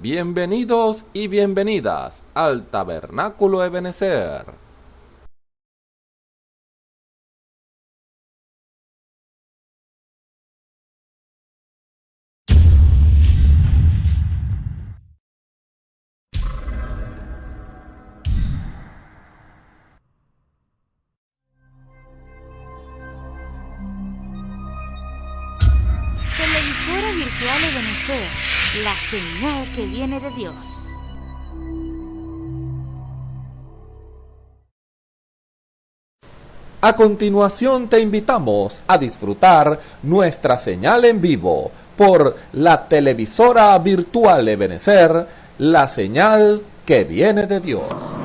Bienvenidos y bienvenidas al Tabernáculo Ebenezer. Televisora virtual Ebenezer, la señal que viene de Dios. A continuación te invitamos a disfrutar nuestra señal en vivo por la televisora virtual Ebenezer, la señal que viene de Dios.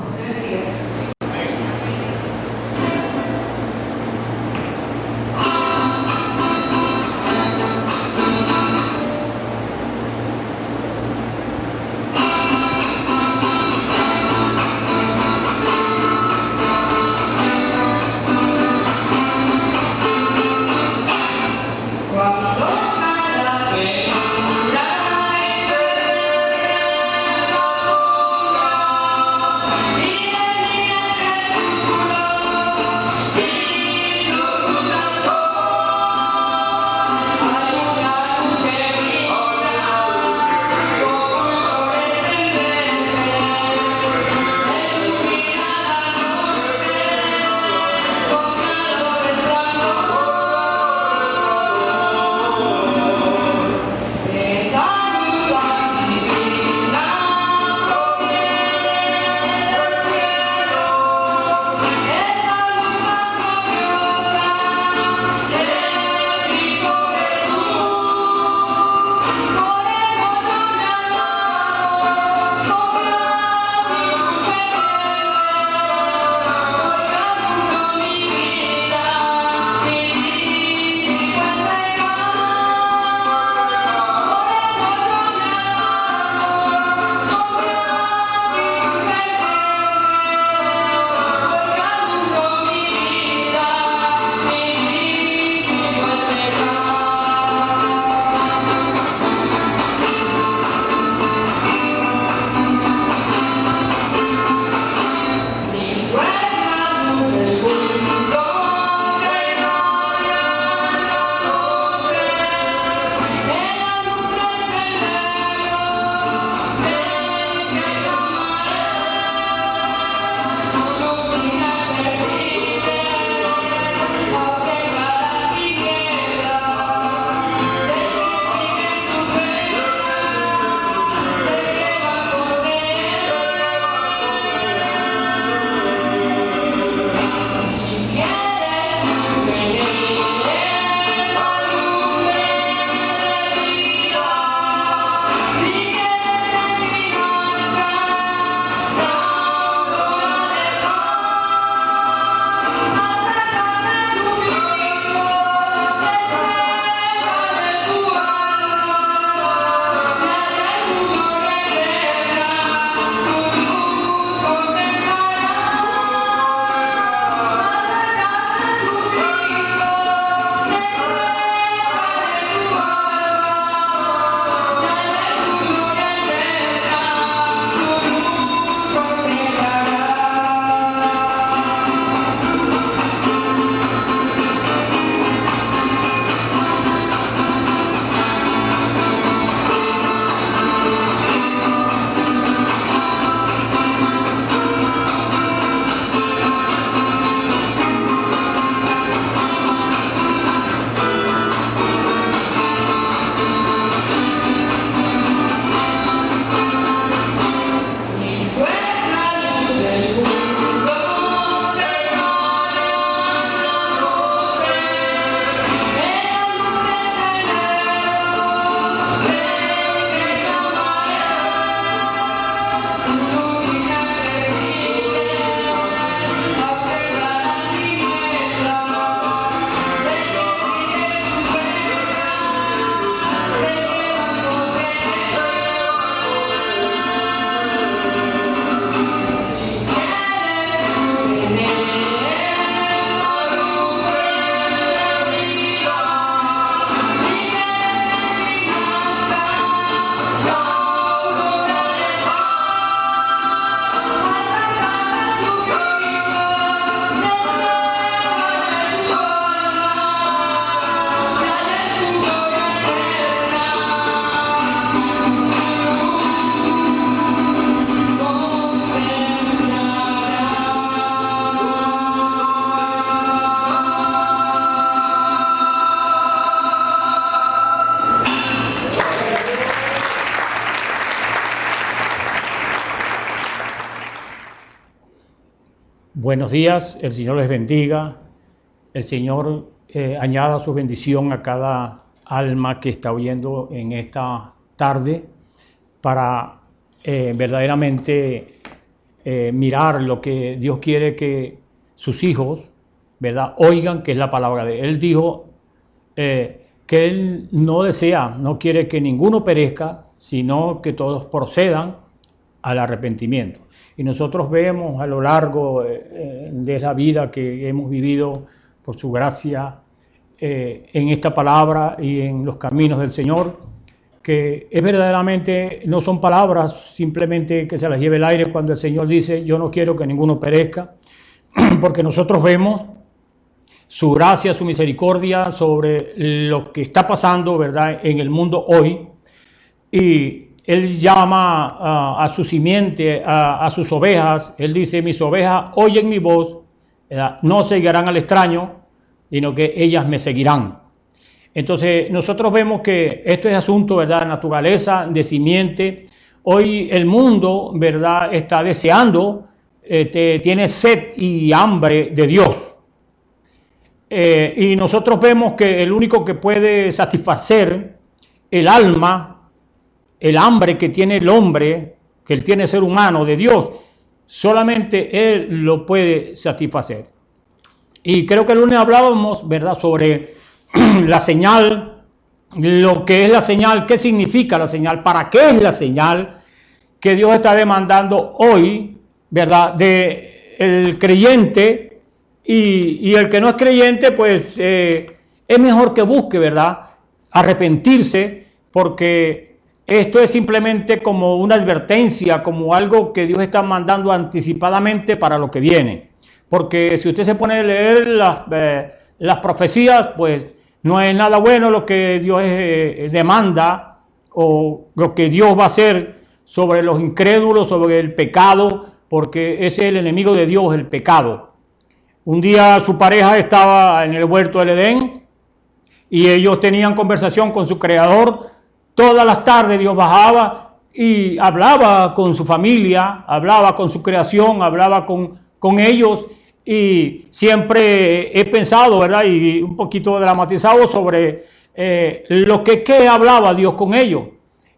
Buenos días, el Señor les bendiga, el Señor añada su bendición a cada alma que está oyendo en esta tarde para verdaderamente mirar lo que Dios quiere que sus hijos, ¿verdad?, oigan, que es la palabra de Él. Él dijo que Él no desea, no quiere que ninguno perezca, sino que todos procedan al arrepentimiento. Y nosotros vemos a lo largo de la vida que hemos vivido por su gracia en esta palabra y en los caminos del Señor, que es verdaderamente, no son palabras simplemente que se las lleve el aire cuando el Señor dice yo no quiero que ninguno perezca, porque nosotros vemos su gracia, su misericordia sobre lo que está pasando, ¿verdad?, en el mundo hoy. Y Él llama a su simiente, a sus ovejas. Él dice, mis ovejas oyen mi voz, ¿verdad?, no seguirán al extraño, sino que ellas me seguirán. Entonces nosotros vemos que esto es asunto, ¿verdad?, naturaleza, de simiente. Hoy el mundo, ¿verdad?, está deseando, tiene sed y hambre de Dios. Y nosotros vemos que el único que puede satisfacer el alma, el hambre que tiene el hombre, que él tiene ser humano de Dios, solamente Él lo puede satisfacer. Y creo que el lunes hablábamos, ¿verdad?, sobre la señal, lo que es la señal, qué significa la señal, para qué es la señal que Dios está demandando hoy, ¿verdad?, de el creyente y el que no es creyente, pues es mejor que busque, ¿verdad?, arrepentirse, porque esto es simplemente como una advertencia, como algo que Dios está mandando anticipadamente para lo que viene. Porque si usted se pone a leer las profecías, pues no es nada bueno lo que Dios demanda o lo que Dios va a hacer sobre los incrédulos, sobre el pecado, porque ese es el enemigo de Dios, el pecado. Un día su pareja estaba en el huerto del Edén y ellos tenían conversación con su creador. Todas las tardes Dios bajaba y hablaba con su familia, hablaba con su creación, hablaba con ellos. Y siempre he pensado, ¿verdad?, y un poquito dramatizado sobre lo que hablaba Dios con ellos.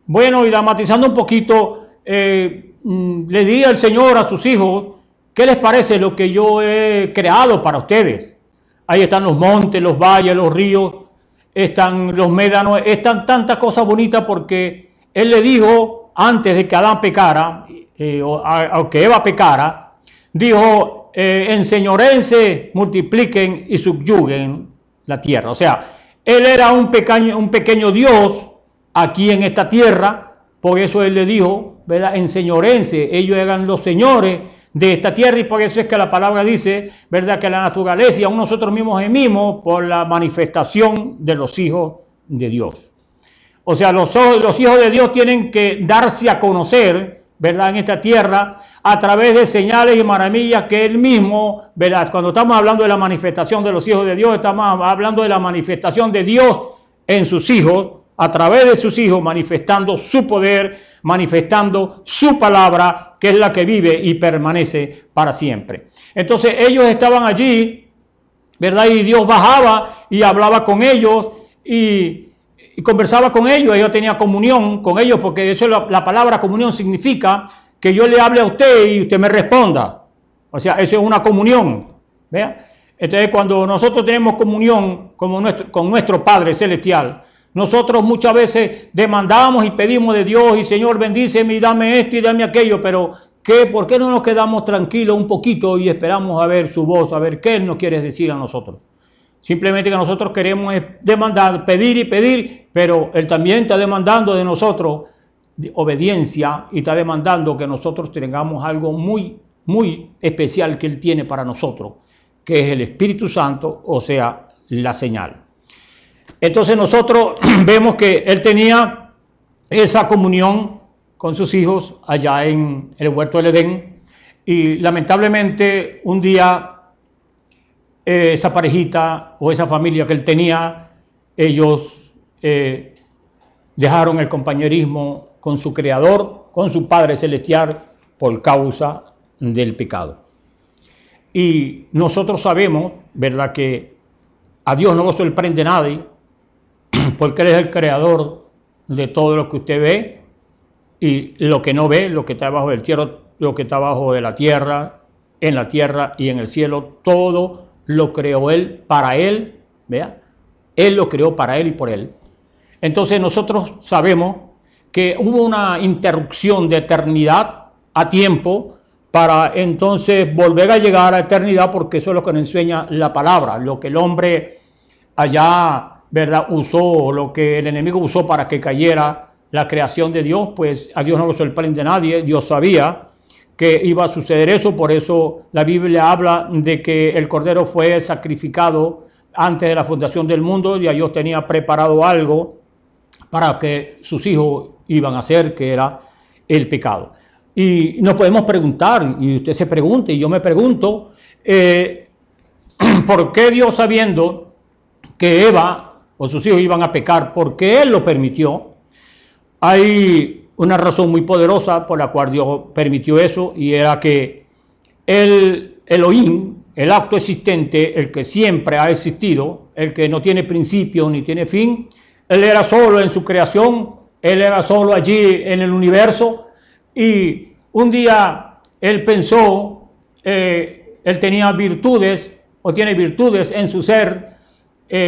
Bueno, y dramatizando un poquito, le diría el Señor a sus hijos, ¿qué les parece lo que yo he creado para ustedes? Ahí están los montes, los valles, los ríos, están los médanos, están tantas cosas bonitas, porque Él le dijo antes de que Adán pecara, o que Eva pecara, dijo, enseñorense, multipliquen y subyuguen la tierra. O sea, Él era un pequeño Dios aquí en esta tierra, por eso Él le dijo, ¿verdad?, enseñorense, ellos eran los señores de esta tierra, y por eso es que la palabra dice, ¿verdad?, que la naturaleza y aún nosotros mismos gemimos por la manifestación de los hijos de Dios. O sea, los hijos de Dios tienen que darse a conocer, ¿verdad?, en esta tierra a través de señales y maravillas que Él mismo, ¿verdad?, cuando estamos hablando de la manifestación de los hijos de Dios, estamos hablando de la manifestación de Dios en sus hijos, a través de sus hijos, manifestando su poder, manifestando su palabra, que es la que vive y permanece para siempre. Entonces ellos estaban allí, ¿verdad?, y Dios bajaba y hablaba con ellos y conversaba con ellos. Ellos tenían comunión con ellos, porque eso la palabra comunión significa que yo le hable a usted y usted me responda. O sea, eso es una comunión, ¿vea? Entonces, cuando nosotros tenemos comunión con nuestro Padre Celestial, nosotros muchas veces demandamos y pedimos de Dios, y Señor, bendíceme y dame esto y dame aquello, pero ¿por qué no nos quedamos tranquilos un poquito y esperamos a ver su voz, a ver qué Él nos quiere decir a nosotros? Simplemente que nosotros queremos demandar, pedir y pedir, pero Él también está demandando de nosotros obediencia, y está demandando que nosotros tengamos algo muy, muy especial que Él tiene para nosotros, que es el Espíritu Santo, o sea, la señal. Entonces nosotros vemos que Él tenía esa comunión con sus hijos allá en el huerto del Edén, y lamentablemente un día esa parejita o esa familia que Él tenía, ellos dejaron el compañerismo con su Creador, con su Padre Celestial, por causa del pecado. Y nosotros sabemos, ¿verdad?, que a Dios no lo sorprende nadie, porque Él es el creador de todo lo que usted ve y lo que no ve, lo que está abajo del cielo, lo que está abajo de la tierra, en la tierra y en el cielo. Todo lo creó Él para Él, ¿vea? Él lo creó para Él y por Él. Entonces nosotros sabemos que hubo una interrupción de eternidad a tiempo para entonces volver a llegar a la eternidad, porque eso es lo que nos enseña la palabra, lo que el hombre allá, ¿verdad?, usó, lo que el enemigo usó para que cayera la creación de Dios, pues a Dios no lo sorprende a nadie. Dios sabía que iba a suceder eso, por eso la Biblia habla de que el Cordero fue sacrificado antes de la fundación del mundo, y Dios tenía preparado algo para que sus hijos iban a hacer, que era el pecado. Y nos podemos preguntar, y usted se pregunta, y yo me pregunto, ¿por qué Dios, sabiendo que Eva o sus hijos iban a pecar, por qué Él lo permitió? Hay una razón muy poderosa por la cual Dios permitió eso, y era que el Elohim, el acto existente, el que siempre ha existido, el que no tiene principio ni tiene fin, Él era solo en su creación, Él era solo allí en el universo, y un día Él pensó, Él tenía virtudes, o tiene virtudes en su ser,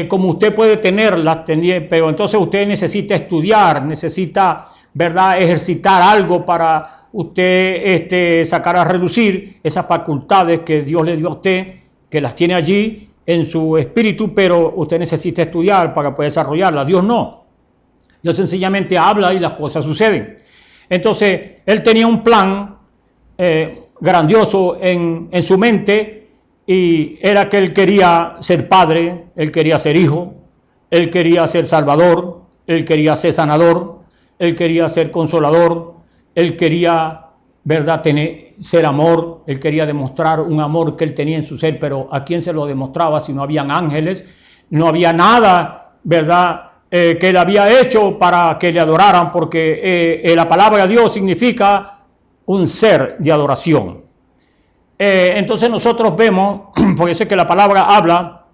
como usted puede tenerlas, pero entonces usted necesita estudiar, necesita, ¿verdad?, ejercitar algo para usted sacar a relucir esas facultades que Dios le dio a usted, que las tiene allí en su espíritu, pero usted necesita estudiar para poder desarrollarlas. Dios no. Dios sencillamente habla y las cosas suceden. Entonces, Él tenía un plan grandioso en su mente, y era que Él quería ser padre, Él quería ser hijo, Él quería ser salvador, Él quería ser sanador, Él quería ser consolador, Él quería, ¿verdad?, ser amor, Él quería demostrar un amor que Él tenía en su ser. Pero ¿a quién se lo demostraba si no habían ángeles? No había nada, ¿verdad?, que Él había hecho para que le adoraran, porque la palabra de Dios significa un ser de adoración. Entonces nosotros vemos, por eso es que la palabra habla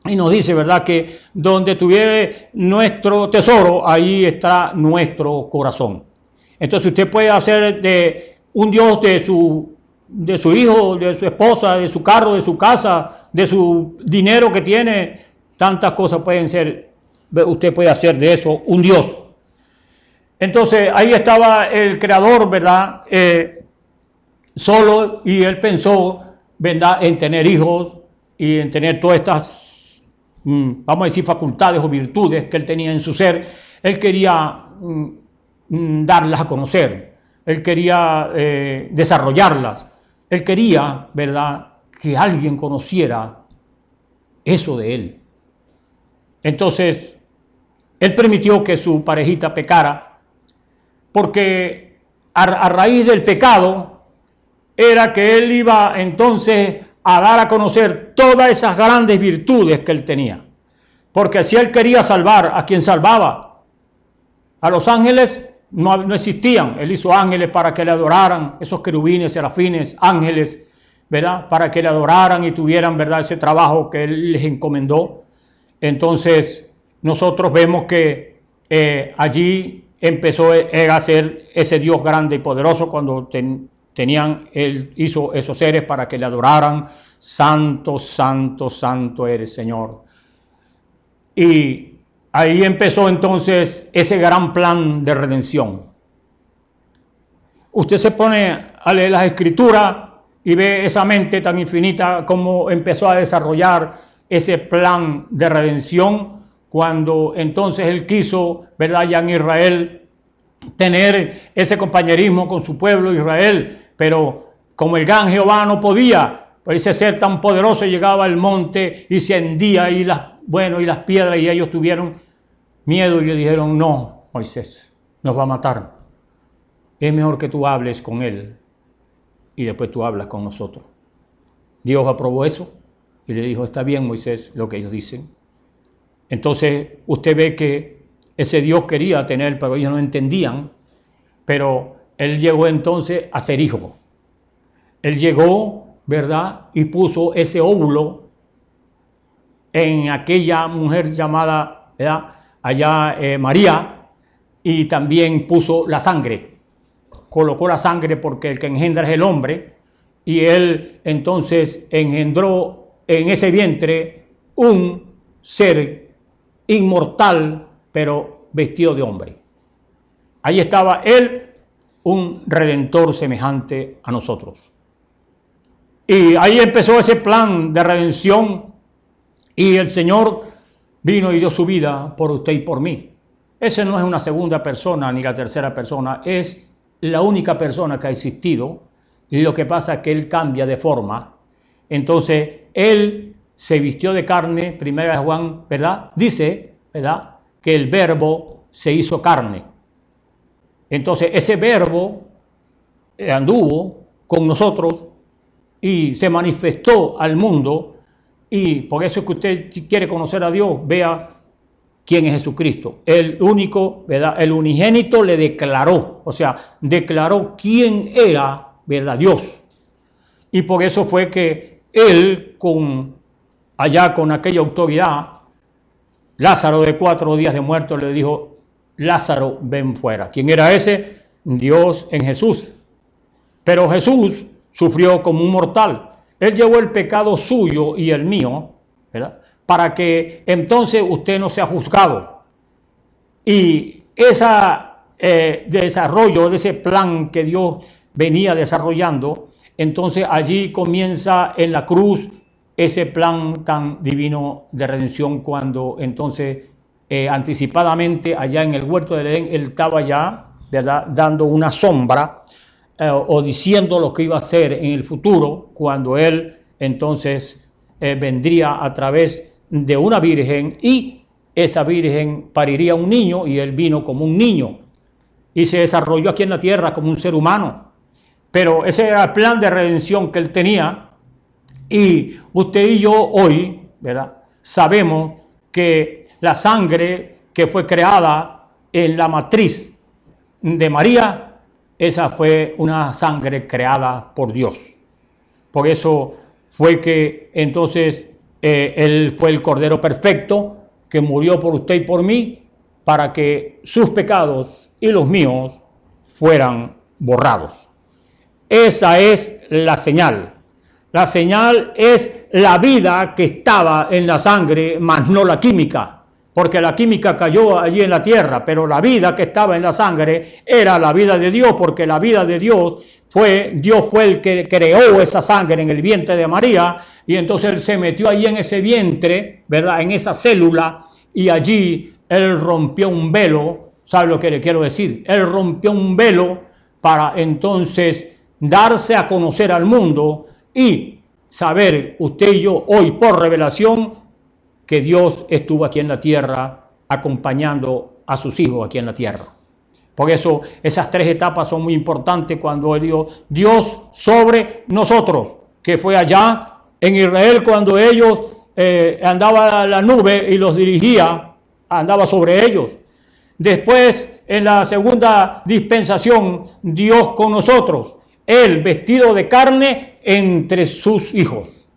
y nos dice, ¿verdad?, que donde tuviere nuestro tesoro, ahí está nuestro corazón. Entonces usted puede hacer de un Dios de su hijo, de su esposa, de su carro, de su casa, de su dinero que tiene, tantas cosas pueden ser, usted puede hacer de eso un Dios. Entonces ahí estaba el creador, ¿verdad?, solo, y Él pensó, ¿verdad?, en tener hijos y en tener todas estas, vamos a decir, facultades o virtudes que Él tenía en su ser. Él quería darlas a conocer, Él quería desarrollarlas, Él quería, ¿verdad?, que alguien conociera eso de Él. Entonces, Él permitió que su parejita pecara, porque a raíz del pecado era que Él iba entonces a dar a conocer todas esas grandes virtudes que Él tenía. Porque si Él quería salvar, ¿a quién salvaba? A los ángeles no existían. Él hizo ángeles para que le adoraran, esos querubines, serafines, ángeles, ¿verdad?, para que le adoraran y tuvieran, ¿verdad?, ese trabajo que Él les encomendó. Entonces nosotros vemos que allí empezó a ser ese Dios grande y poderoso, cuando Él hizo esos seres para que le adoraran. Santo, santo, santo eres, Señor. Y ahí empezó entonces ese gran plan de redención. Usted se pone a leer las Escrituras y ve esa mente tan infinita como empezó a desarrollar ese plan de redención, cuando entonces Él quiso, ¿verdad?, ya en Israel, tener ese compañerismo con su pueblo Israel. Pero como el gran Jehová no podía, pues ese ser tan poderoso llegaba al monte y se hendía, y las piedras, y ellos tuvieron miedo y le dijeron: no, Moisés, nos va a matar. Es mejor que tú hables con él y después tú hablas con nosotros. Dios aprobó eso y le dijo: está bien, Moisés, lo que ellos dicen. Entonces usted ve que ese Dios quería tener, pero ellos no entendían. Pero Él llegó entonces a ser hijo. Él llegó, ¿verdad? Y puso ese óvulo en aquella mujer llamada, ¿verdad?, allá María, y también puso la sangre. Colocó la sangre porque el que engendra es el hombre, y él entonces engendró en ese vientre un ser inmortal, pero vestido de hombre. Ahí estaba él, un redentor semejante a nosotros. Y ahí empezó ese plan de redención, y el Señor vino y dio su vida por usted y por mí. Ese no es una segunda persona ni la tercera persona, es la única persona que ha existido. Y lo que pasa es que Él cambia de forma. Entonces, Él se vistió de carne, primera de Juan, ¿verdad? Dice, ¿verdad?, que el verbo se hizo carne. Entonces, ese verbo anduvo con nosotros y se manifestó al mundo, y por eso es que usted, si quiere conocer a Dios, vea quién es Jesucristo. El único, ¿verdad?, el unigénito le declaró, o sea, declaró quién era, ¿verdad?, Dios. Y por eso fue que él, allá con aquella autoridad, Lázaro de 4 días de muerto, le dijo: Lázaro, ven fuera. ¿Quién era ese? Dios en Jesús. Pero Jesús sufrió como un mortal. Él llevó el pecado suyo y el mío, ¿verdad?, para que entonces usted no sea juzgado. Y ese desarrollo de ese plan que Dios venía desarrollando, entonces allí comienza en la cruz ese plan tan divino de redención, cuando entonces anticipadamente allá en el huerto del Edén, Él estaba ya, ¿verdad?, dando una sombra o diciendo lo que iba a hacer en el futuro, cuando Él entonces vendría a través de una virgen, y esa virgen pariría un niño, y Él vino como un niño y se desarrolló aquí en la tierra como un ser humano. Pero ese era el plan de redención que Él tenía, y usted y yo hoy, ¿verdad?, sabemos que la sangre que fue creada en la matriz de María, esa fue una sangre creada por Dios. Por eso fue que entonces Él fue el Cordero perfecto que murió por usted y por mí, para que sus pecados y los míos fueran borrados. Esa es la señal. La señal es la vida que estaba en la sangre, más no la química, porque la química cayó allí en la tierra, pero la vida que estaba en la sangre era la vida de Dios, porque la vida de Dios Dios fue el que creó esa sangre en el vientre de María, y entonces Él se metió allí en ese vientre, ¿verdad?, en esa célula, y allí Él rompió un velo. ¿Sabe lo que le quiero decir? Él rompió un velo para entonces darse a conocer al mundo y saber usted y yo hoy por revelación que Dios estuvo aquí en la tierra acompañando a sus hijos aquí en la tierra. Por eso esas 3 etapas son muy importantes cuando Él dijo Dios sobre nosotros, que fue allá en Israel cuando ellos andaba la nube y los dirigía, andaba sobre ellos. Después, en la segunda dispensación, Dios con nosotros, Él vestido de carne entre sus hijos.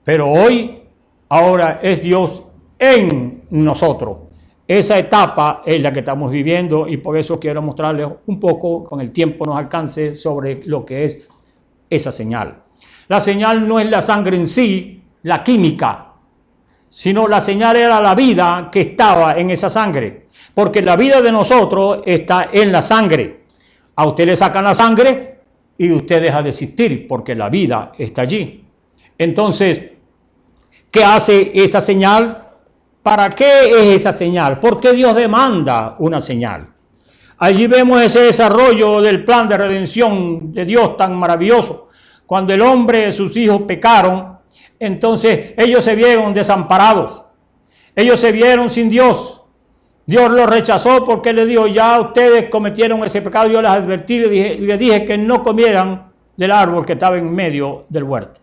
Pero hoy, ahora es Dios en nosotros. Esa etapa es la que estamos viviendo, y por eso quiero mostrarles un poco, con el tiempo nos alcance, sobre lo que es esa señal. La señal no es la sangre en sí, la química, sino la señal era la vida que estaba en esa sangre, porque la vida de nosotros está en la sangre. A usted le sacan la sangre y usted deja de existir, porque la vida está allí. Entonces, ¿qué hace esa señal? ¿Para qué es esa señal? ¿Por qué Dios demanda una señal? Allí vemos ese desarrollo del plan de redención de Dios tan maravilloso. Cuando el hombre y sus hijos pecaron, entonces ellos se vieron desamparados. Ellos se vieron sin Dios. Dios los rechazó porque le dijo: ya ustedes cometieron ese pecado, yo les advertí y les dije que no comieran del árbol que estaba en medio del huerto.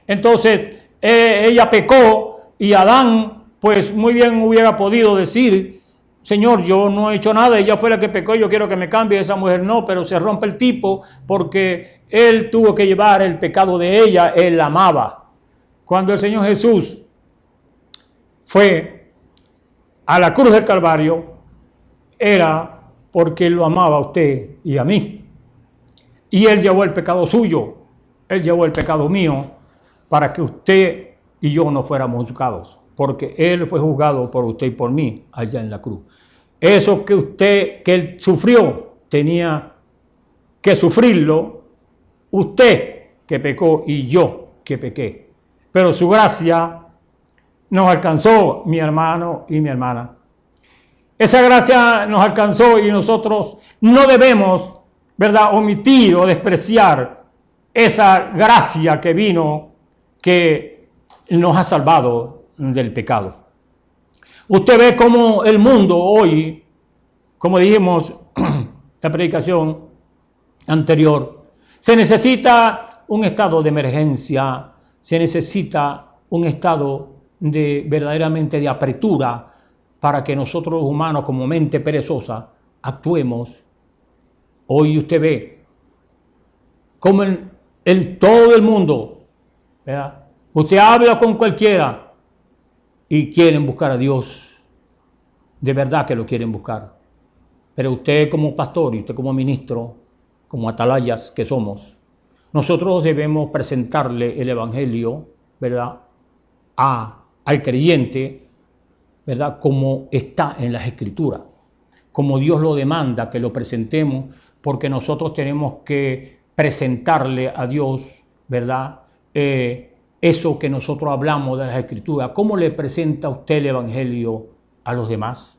Entonces ella pecó, y Adán pues muy bien hubiera podido decir Señor, yo no he hecho nada, ella fue la que pecó, yo quiero que me cambie, esa mujer no, pero se rompe el tipo porque él tuvo que llevar el pecado de ella, él la amaba. Cuando el Señor Jesús fue a la cruz del Calvario, era porque él lo amaba a usted y a mí. Y él llevó el pecado suyo, él llevó el pecado mío, para que usted y yo no fuéramos juzgados. Porque él fue juzgado por usted y por mí allá en la cruz. Eso que él sufrió, tenía que sufrirlo usted que pecó y yo que pequé. Pero su gracia nos alcanzó, mi hermano y mi hermana. Esa gracia nos alcanzó y nosotros no debemos, ¿verdad?, omitir o despreciar esa gracia que vino, que nos ha salvado del pecado. Usted ve cómo el mundo hoy, como dijimos en la predicación anterior, se necesita un estado de emergencia, se necesita un estado de verdaderamente de apertura para que nosotros los humanos como mente perezosa actuemos. Hoy usted ve como en todo el mundo, ¿verdad?, usted habla con cualquiera y quieren buscar a Dios, de verdad que lo quieren buscar. Pero usted como pastor y usted como ministro, como atalayas que somos, nosotros debemos presentarle el Evangelio, ¿verdad?, al creyente, ¿verdad?, como está en las Escrituras, como Dios lo demanda que lo presentemos, porque nosotros tenemos que presentarle a Dios, ¿verdad?, eso que nosotros hablamos de las Escrituras. ¿Cómo le presenta usted el Evangelio a los demás?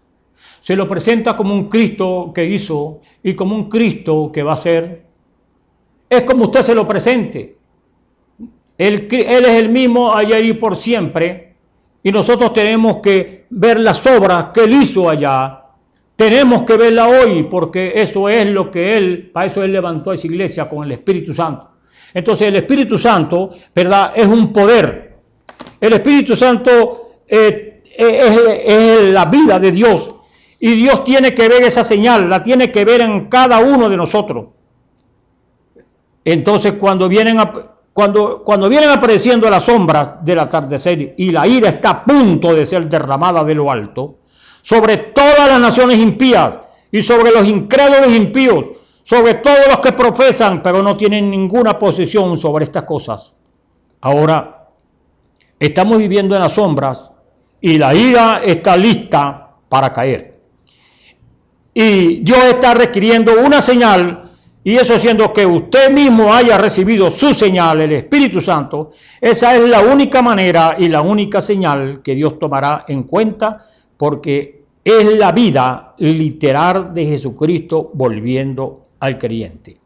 Se lo presenta como un Cristo que hizo y como un Cristo que va a ser. Es como usted se lo presente. Él es el mismo ayer y por siempre, y nosotros tenemos que ver las obras que Él hizo allá. Tenemos que verla hoy, porque eso es lo que para eso Él levantó a esa iglesia con el Espíritu Santo. Entonces el Espíritu Santo, ¿verdad?, es un poder. El Espíritu Santo es la vida de Dios. Y Dios tiene que ver esa señal, la tiene que ver en cada uno de nosotros. Entonces cuando vienen apareciendo las sombras del atardecer y la ira está a punto de ser derramada de lo alto, sobre todas las naciones impías y sobre los incrédulos impíos, sobre todos los que profesan, pero no tienen ninguna posición sobre estas cosas. Ahora, estamos viviendo en las sombras y la ira está lista para caer. Y Dios está requiriendo una señal, y eso siendo que usted mismo haya recibido su señal, el Espíritu Santo, esa es la única manera y la única señal que Dios tomará en cuenta, porque es la vida literal de Jesucristo volviendo al creyente.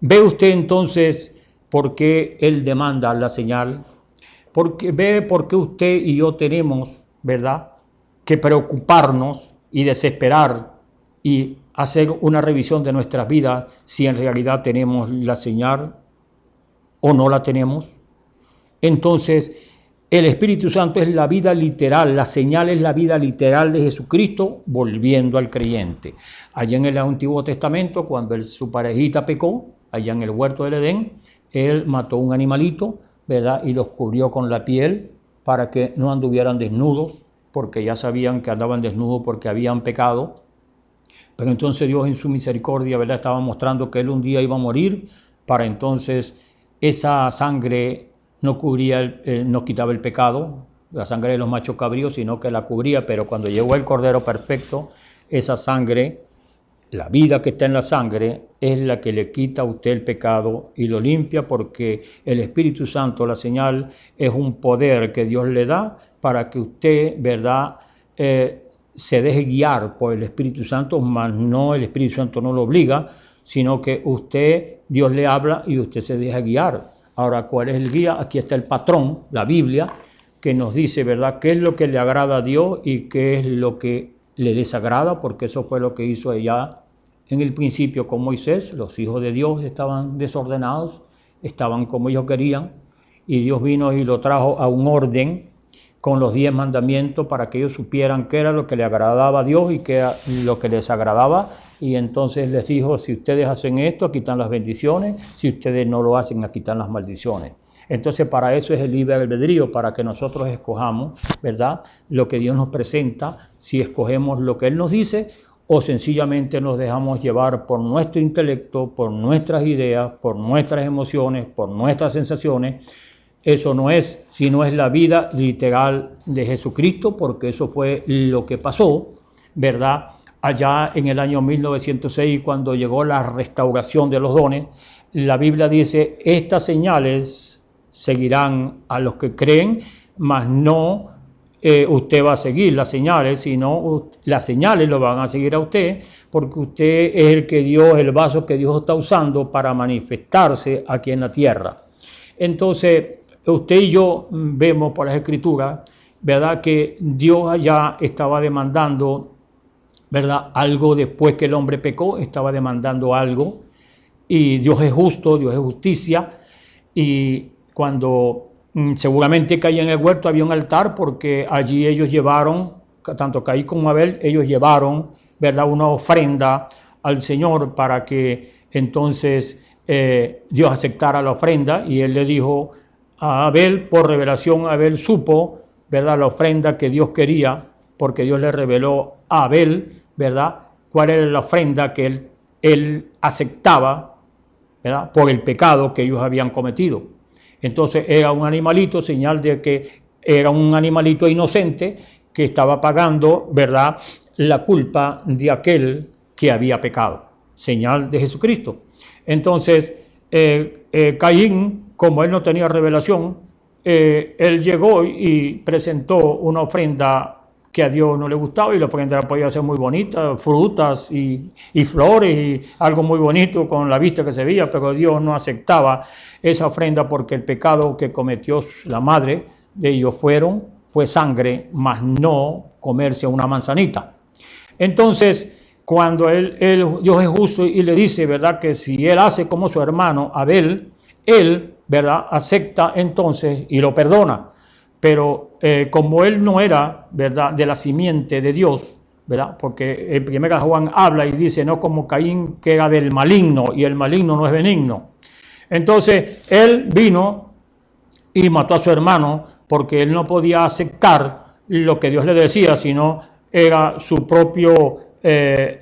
¿Ve usted entonces por qué Él demanda la señal? Ve por qué usted y yo tenemos, ¿verdad?, que preocuparnos y desesperar y hacer una revisión de nuestras vidas si en realidad tenemos la señal o no la tenemos. Entonces, el Espíritu Santo es la vida literal, la señal es la vida literal de Jesucristo volviendo al creyente. Allá en el Antiguo Testamento, cuando su parejita pecó, allá en el huerto del Edén, él mató un animalito, ¿verdad?, y los cubrió con la piel para que no anduvieran desnudos, porque ya sabían que andaban desnudos porque habían pecado. Pero entonces Dios en su misericordia, ¿verdad?, estaba mostrando que él un día iba a morir, para entonces esa sangre no cubría, no quitaba el pecado, la sangre de los machos cabríos, sino que la cubría. Pero cuando llegó el Cordero Perfecto, esa sangre, la vida que está en la sangre, es la que le quita a usted el pecado y lo limpia, porque el Espíritu Santo, la señal, es un poder que Dios le da para que usted, ¿verdad?, se deje guiar por el Espíritu Santo, mas no, el Espíritu Santo no lo obliga, sino que Dios le habla y usted se deja guiar. Ahora, ¿cuál es el guía? Aquí está el patrón, la Biblia, que nos dice, ¿verdad?, qué es lo que le agrada a Dios y qué es lo que le desagrada, porque eso fue lo que hizo ella en el principio con Moisés. Los hijos de Dios estaban desordenados, estaban como ellos querían, y Dios vino y lo trajo a un orden, con los 10 mandamientos para que ellos supieran qué era lo que le agradaba a Dios y qué era lo que les agradaba. Y entonces les dijo, si ustedes hacen esto, aquí están las bendiciones, si ustedes no lo hacen, aquí están las maldiciones. Entonces para eso es el libre albedrío, para que nosotros escojamos, ¿verdad?, lo que Dios nos presenta, si escogemos lo que Él nos dice o sencillamente nos dejamos llevar por nuestro intelecto, por nuestras ideas, por nuestras emociones, por nuestras sensaciones. Eso no es, sino es la vida literal de Jesucristo, porque eso fue lo que pasó, ¿verdad?, allá en el año 1906, cuando llegó la restauración de los dones. La Biblia dice, estas señales seguirán a los que creen, mas no usted va a seguir las señales, sino las señales lo van a seguir a usted, porque usted es el vaso que Dios está usando para manifestarse aquí en la tierra. Entonces, usted y yo vemos por las Escrituras, ¿verdad?, que Dios allá estaba demandando, ¿verdad?, algo después que el hombre pecó, estaba demandando algo, y Dios es justo, Dios es justicia, y cuando seguramente que ahí en el huerto había un altar, porque allí ellos llevaron, tanto Caín como Abel, ellos llevaron, ¿verdad?, una ofrenda al Señor para que entonces Dios aceptara la ofrenda, y Él le dijo a Abel, por revelación Abel supo, ¿verdad?, la ofrenda que Dios quería, porque Dios le reveló a Abel, ¿verdad?, cuál era la ofrenda que él aceptaba, ¿verdad?, por el pecado que ellos habían cometido. Entonces era un animalito, señal de que era un animalito inocente que estaba pagando, ¿verdad?, la culpa de aquel que había pecado, señal de Jesucristo. Entonces Caín, como él no tenía revelación, él llegó y presentó una ofrenda que a Dios no le gustaba, y la ofrenda podía ser muy bonita, frutas y flores y algo muy bonito con la vista que se veía, pero Dios no aceptaba esa ofrenda, porque el pecado que cometió la madre de ellos fue sangre, mas no comerse una manzanita. Entonces, cuando Dios es justo y le dice, ¿verdad?, que si él hace como su hermano Abel, él, ¿verdad?, acepta entonces y lo perdona. Pero como él no era, ¿verdad?, de la simiente de Dios, ¿verdad?, porque en 1 Juan habla y dice, no como Caín, que era del maligno, y el maligno no es benigno. Entonces él vino y mató a su hermano, porque él no podía aceptar lo que Dios le decía, sino era su propio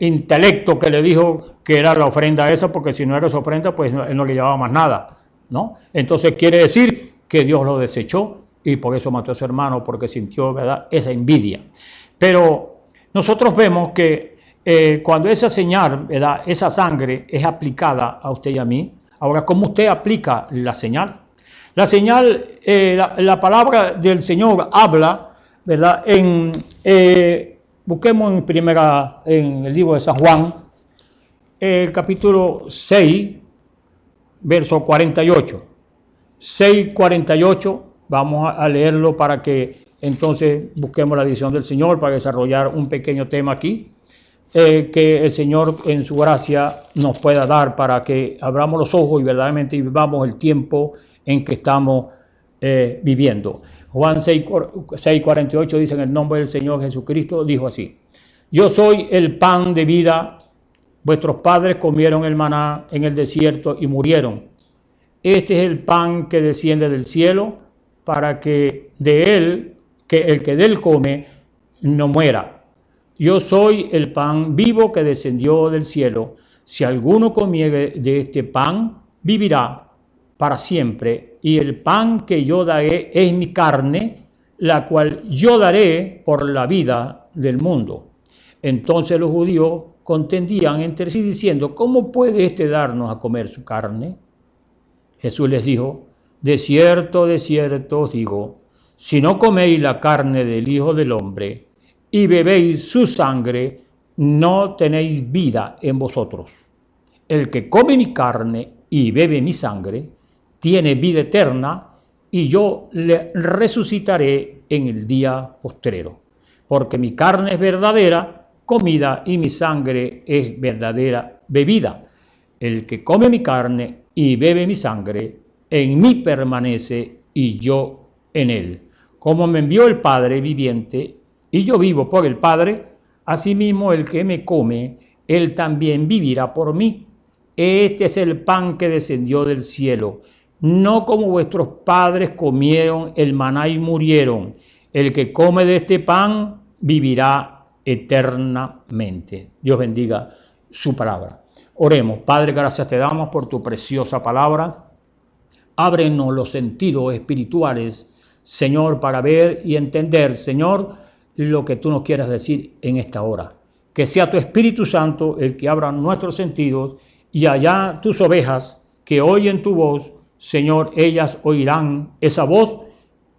intelecto que le dijo que era la ofrenda esa, porque si no era su ofrenda, pues él no le llevaba más nada, ¿no? Entonces quiere decir que Dios lo desechó, y por eso mató a su hermano, porque sintió, ¿verdad?, esa envidia. Pero nosotros vemos que cuando esa señal, ¿verdad?, esa sangre es aplicada a usted y a mí, ahora, ¿cómo usted aplica la señal? La señal, la palabra del Señor habla, ¿verdad?, busquemos en el libro de San Juan, capítulo 6, verso 48. 6:48, vamos a leerlo para que entonces busquemos la dirección del Señor para desarrollar un pequeño tema aquí, que el Señor en su gracia nos pueda dar para que abramos los ojos y verdaderamente vivamos el tiempo en que estamos viviendo. Juan 6:48 dice, en el nombre del Señor Jesucristo, dijo así: yo soy el pan de vida, vuestros padres comieron el maná en el desierto y murieron. Este es el pan que desciende del cielo, para que el que de él come no muera. Yo soy el pan vivo que descendió del cielo. Si alguno comiere de este pan, vivirá para siempre. Y el pan que yo daré es mi carne, la cual yo daré por la vida del mundo. Entonces los judíos contendían entre sí diciendo, ¿cómo puede éste darnos a comer su carne? Jesús les dijo, de cierto os digo, si no coméis la carne del Hijo del Hombre y bebéis su sangre, no tenéis vida en vosotros. El que come mi carne y bebe mi sangre, tiene vida eterna, y yo le resucitaré en el día postrero. Porque mi carne es verdadera comida y mi sangre es verdadera bebida. El que come mi carne y bebe mi sangre, en mí permanece y yo en él. como me envió el Padre viviente, y yo vivo por el Padre, asimismo el que me come, él también vivirá por mí. Este es el pan que descendió del cielo, no como vuestros padres comieron el maná y murieron. El que come de este pan vivirá eternamente. Dios bendiga su palabra. Oremos. Padre, gracias te damos por tu preciosa palabra. Ábrenos los sentidos espirituales, Señor, para ver y entender, Señor, lo que tú nos quieras decir en esta hora. Que sea tu Espíritu Santo el que abra nuestros sentidos, y allá tus ovejas que oyen tu voz, Señor, ellas oirán esa voz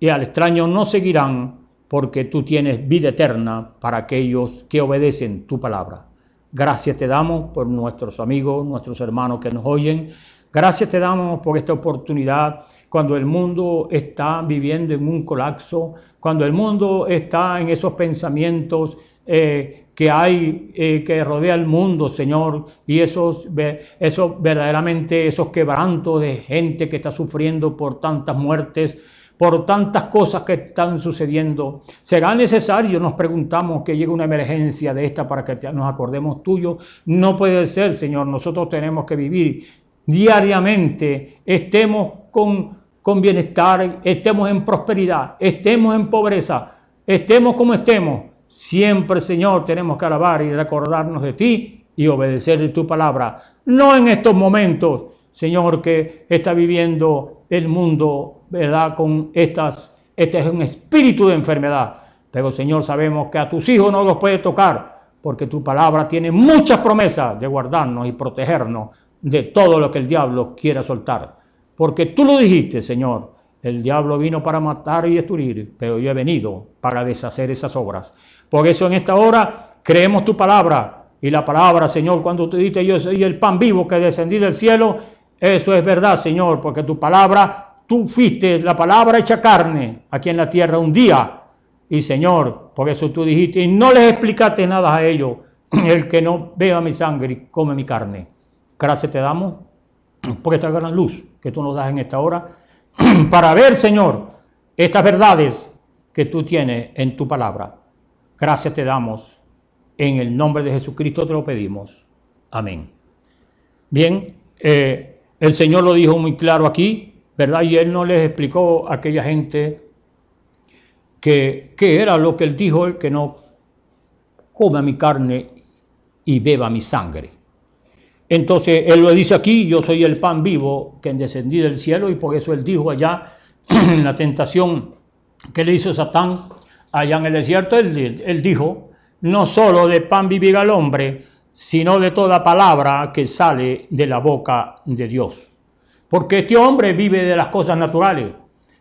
y al extraño no seguirán, porque tú tienes vida eterna para aquellos que obedecen tu palabra. Gracias te damos por nuestros amigos, nuestros hermanos que nos oyen. Gracias te damos por esta oportunidad cuando el mundo está viviendo en un colapso, cuando el mundo está en esos pensamientos que hay, que rodea el mundo, Señor, y esos verdaderamente, esos quebrantos de gente que está sufriendo por tantas muertes, por tantas cosas que están sucediendo. ¿Será necesario, nos preguntamos, que llegue una emergencia de esta para que nos acordemos tuyo? No puede ser, Señor. Nosotros tenemos que vivir diariamente, estemos con bienestar, estemos en prosperidad, estemos en pobreza, estemos como estemos. Siempre, Señor, tenemos que alabar y recordarnos de ti y obedecer tu palabra. No en estos momentos, Señor, que está viviendo el mundo, ¿verdad? Con este es un espíritu de enfermedad. Pero, Señor, sabemos que a tus hijos no los puede tocar, porque tu palabra tiene muchas promesas de guardarnos y protegernos de todo lo que el diablo quiera soltar. Porque tú lo dijiste, Señor. El diablo vino para matar y destruir, pero yo he venido para deshacer esas obras. Por eso en esta hora creemos tu palabra. Y la palabra, Señor, cuando tú dijiste yo soy el pan vivo que descendí del cielo, eso es verdad, Señor, porque tu palabra, tú fuiste la palabra hecha carne aquí en la tierra un día. Y Señor, por eso tú dijiste, y no les explicaste nada a ellos, el que no beba mi sangre y come mi carne. Gracias te damos por esta gran luz que tú nos das en esta hora, para ver, Señor, estas verdades que tú tienes en tu palabra. Gracias te damos. En el nombre de Jesucristo te lo pedimos. Amén. Bien, el Señor lo dijo muy claro aquí, ¿verdad? Y Él no les explicó a aquella gente que era lo que Él dijo, el que no coma mi carne y beba mi sangre. Entonces Él lo dice aquí, yo soy el pan vivo que descendí del cielo, y por eso Él dijo allá en la tentación que le hizo Satán allá en el desierto, él dijo, no solo de pan vivirá el hombre, sino de toda palabra que sale de la boca de Dios. Porque este hombre vive de las cosas naturales,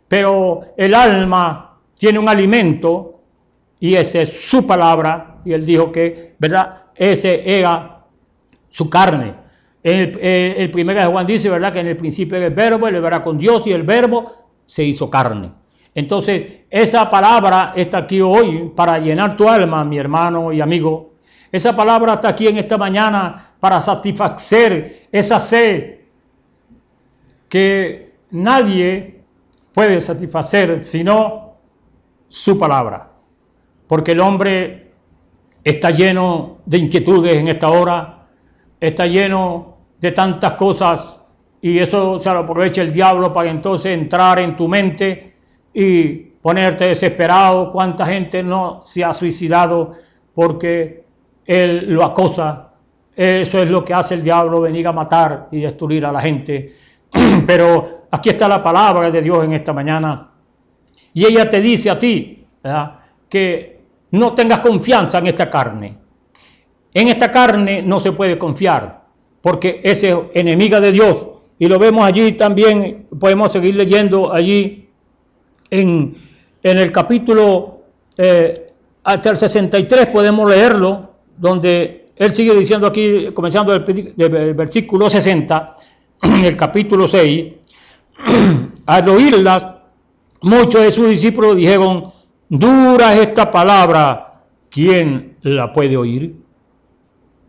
pero el alma tiene un alimento y esa es su palabra, y Él dijo que, ¿verdad? Ese era su carne. El primero de Juan dice, ¿verdad?, que en el principio era el verbo, él era con Dios y el verbo se hizo carne. Entonces, esa palabra está aquí hoy para llenar tu alma, mi hermano y amigo. Esa palabra está aquí en esta mañana para satisfacer esa sed que nadie puede satisfacer sino su palabra. Porque el hombre está lleno de inquietudes en esta hora, está lleno de tantas cosas, y eso se lo aprovecha el diablo para entonces entrar en tu mente y ponerte desesperado. ¿Cuánta gente no se ha suicidado porque él lo acosa? Eso es lo que hace el diablo, venir a matar y destruir a la gente. Pero aquí está la palabra de Dios en esta mañana, y ella te dice a ti, ¿verdad?, que no tengas confianza en esta carne. En esta carne no se puede confiar, porque es enemiga de Dios. Y lo vemos allí también, podemos seguir leyendo allí en el capítulo hasta el 63, podemos leerlo, donde él sigue diciendo aquí, comenzando del versículo 60, en el capítulo 6, al oírlas, muchos de sus discípulos dijeron, dura es esta palabra, ¿quién la puede oír?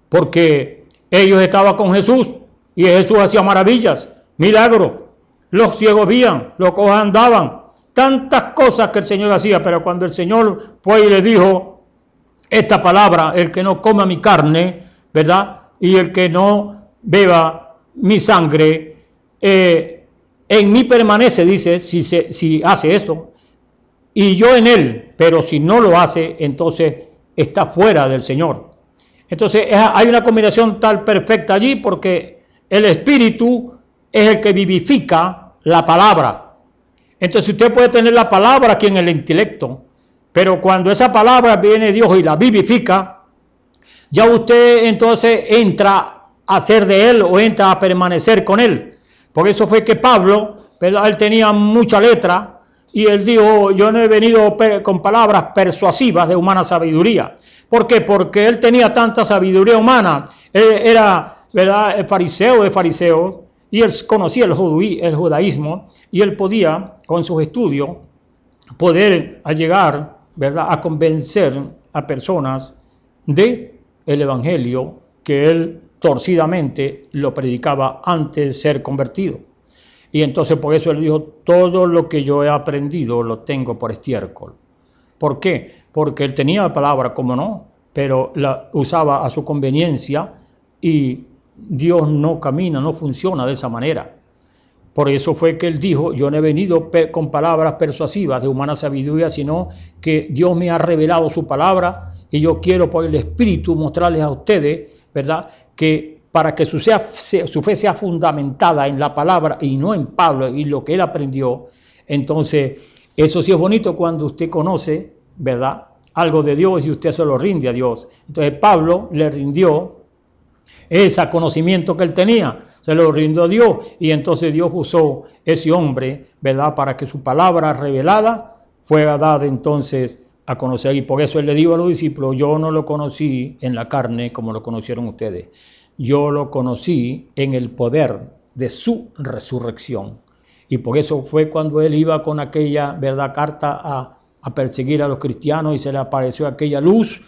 Porque ellos estaban con Jesús y Jesús hacía maravillas, milagros, los ciegos vían, los cojos andaban, tantas cosas que el Señor hacía, pero cuando el Señor fue y le dijo esta palabra, el que no coma mi carne, ¿verdad? Y el que no beba mi sangre, en mí permanece, dice, si hace eso, y yo en él, pero si no lo hace, entonces está fuera del Señor. Entonces hay una combinación tal perfecta allí, porque el Espíritu es el que vivifica la palabra. Entonces usted puede tener la palabra aquí en el intelecto, pero cuando esa palabra viene de Dios y la vivifica, ya usted entonces entra a ser de él o entra a permanecer con él. Por eso fue que Pablo, ¿verdad?, él tenía mucha letra y él dijo, yo no he venido con palabras persuasivas de humana sabiduría. ¿Por qué? Porque él tenía tanta sabiduría humana. Él era, ¿verdad?, el fariseo de fariseos y él conocía el judaísmo y él podía, con sus estudios, poder llegar, ¿verdad?, a convencer a personas de el evangelio que él torcidamente lo predicaba antes de ser convertido. Y entonces por eso él dijo, todo lo que yo he aprendido lo tengo por estiércol. ¿Por qué? Porque él tenía la palabra, como no, pero la usaba a su conveniencia y Dios no camina, no funciona de esa manera. Por eso fue que él dijo, yo no he venido con palabras persuasivas de humana sabiduría, sino que Dios me ha revelado su palabra y yo quiero por el Espíritu mostrarles a ustedes, ¿verdad?, que para que su fe sea fundamentada en la palabra y no en Pablo y lo que él aprendió. Entonces, eso sí es bonito cuando usted conoce, ¿verdad?, algo de Dios y usted se lo rinde a Dios. Entonces, Pablo le rindió ese conocimiento que él tenía, se lo rindió a Dios y entonces Dios usó ese hombre, ¿verdad?, para que su palabra revelada fuera dada entonces a conocer. Y por eso él le dijo a los discípulos, yo no lo conocí en la carne como lo conocieron ustedes, yo lo conocí en el poder de su resurrección. Y por eso fue cuando él iba con aquella, ¿verdad?, carta a perseguir a los cristianos y se le apareció aquella luz,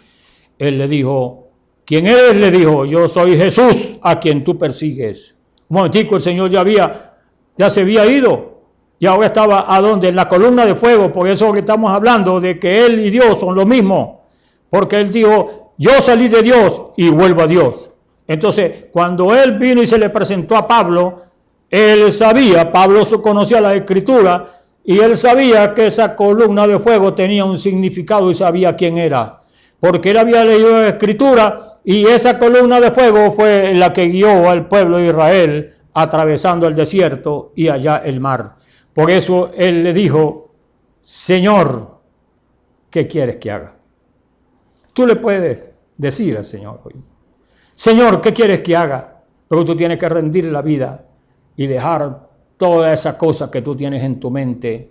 él le dijo, ¿quién eres? Le dijo, yo soy Jesús a quien tú persigues. Un momentico, el Señor ya se había ido y ahora estaba ¿a dónde? En la columna de fuego. Por eso que estamos hablando de que él y Dios son lo mismo, porque él dijo, yo salí de Dios y vuelvo a Dios. Entonces, cuando él vino y se le presentó a Pablo, él sabía, Pablo conocía la Escritura y él sabía que esa columna de fuego tenía un significado y sabía quién era, porque él había leído la Escritura y esa columna de fuego fue la que guió al pueblo de Israel atravesando el desierto y allá el mar. Por eso él le dijo, Señor, ¿qué quieres que haga? Tú le puedes decir al Señor hoy, Señor, ¿qué quieres que haga? Pero tú tienes que rendir la vida y dejar toda esa cosa que tú tienes en tu mente,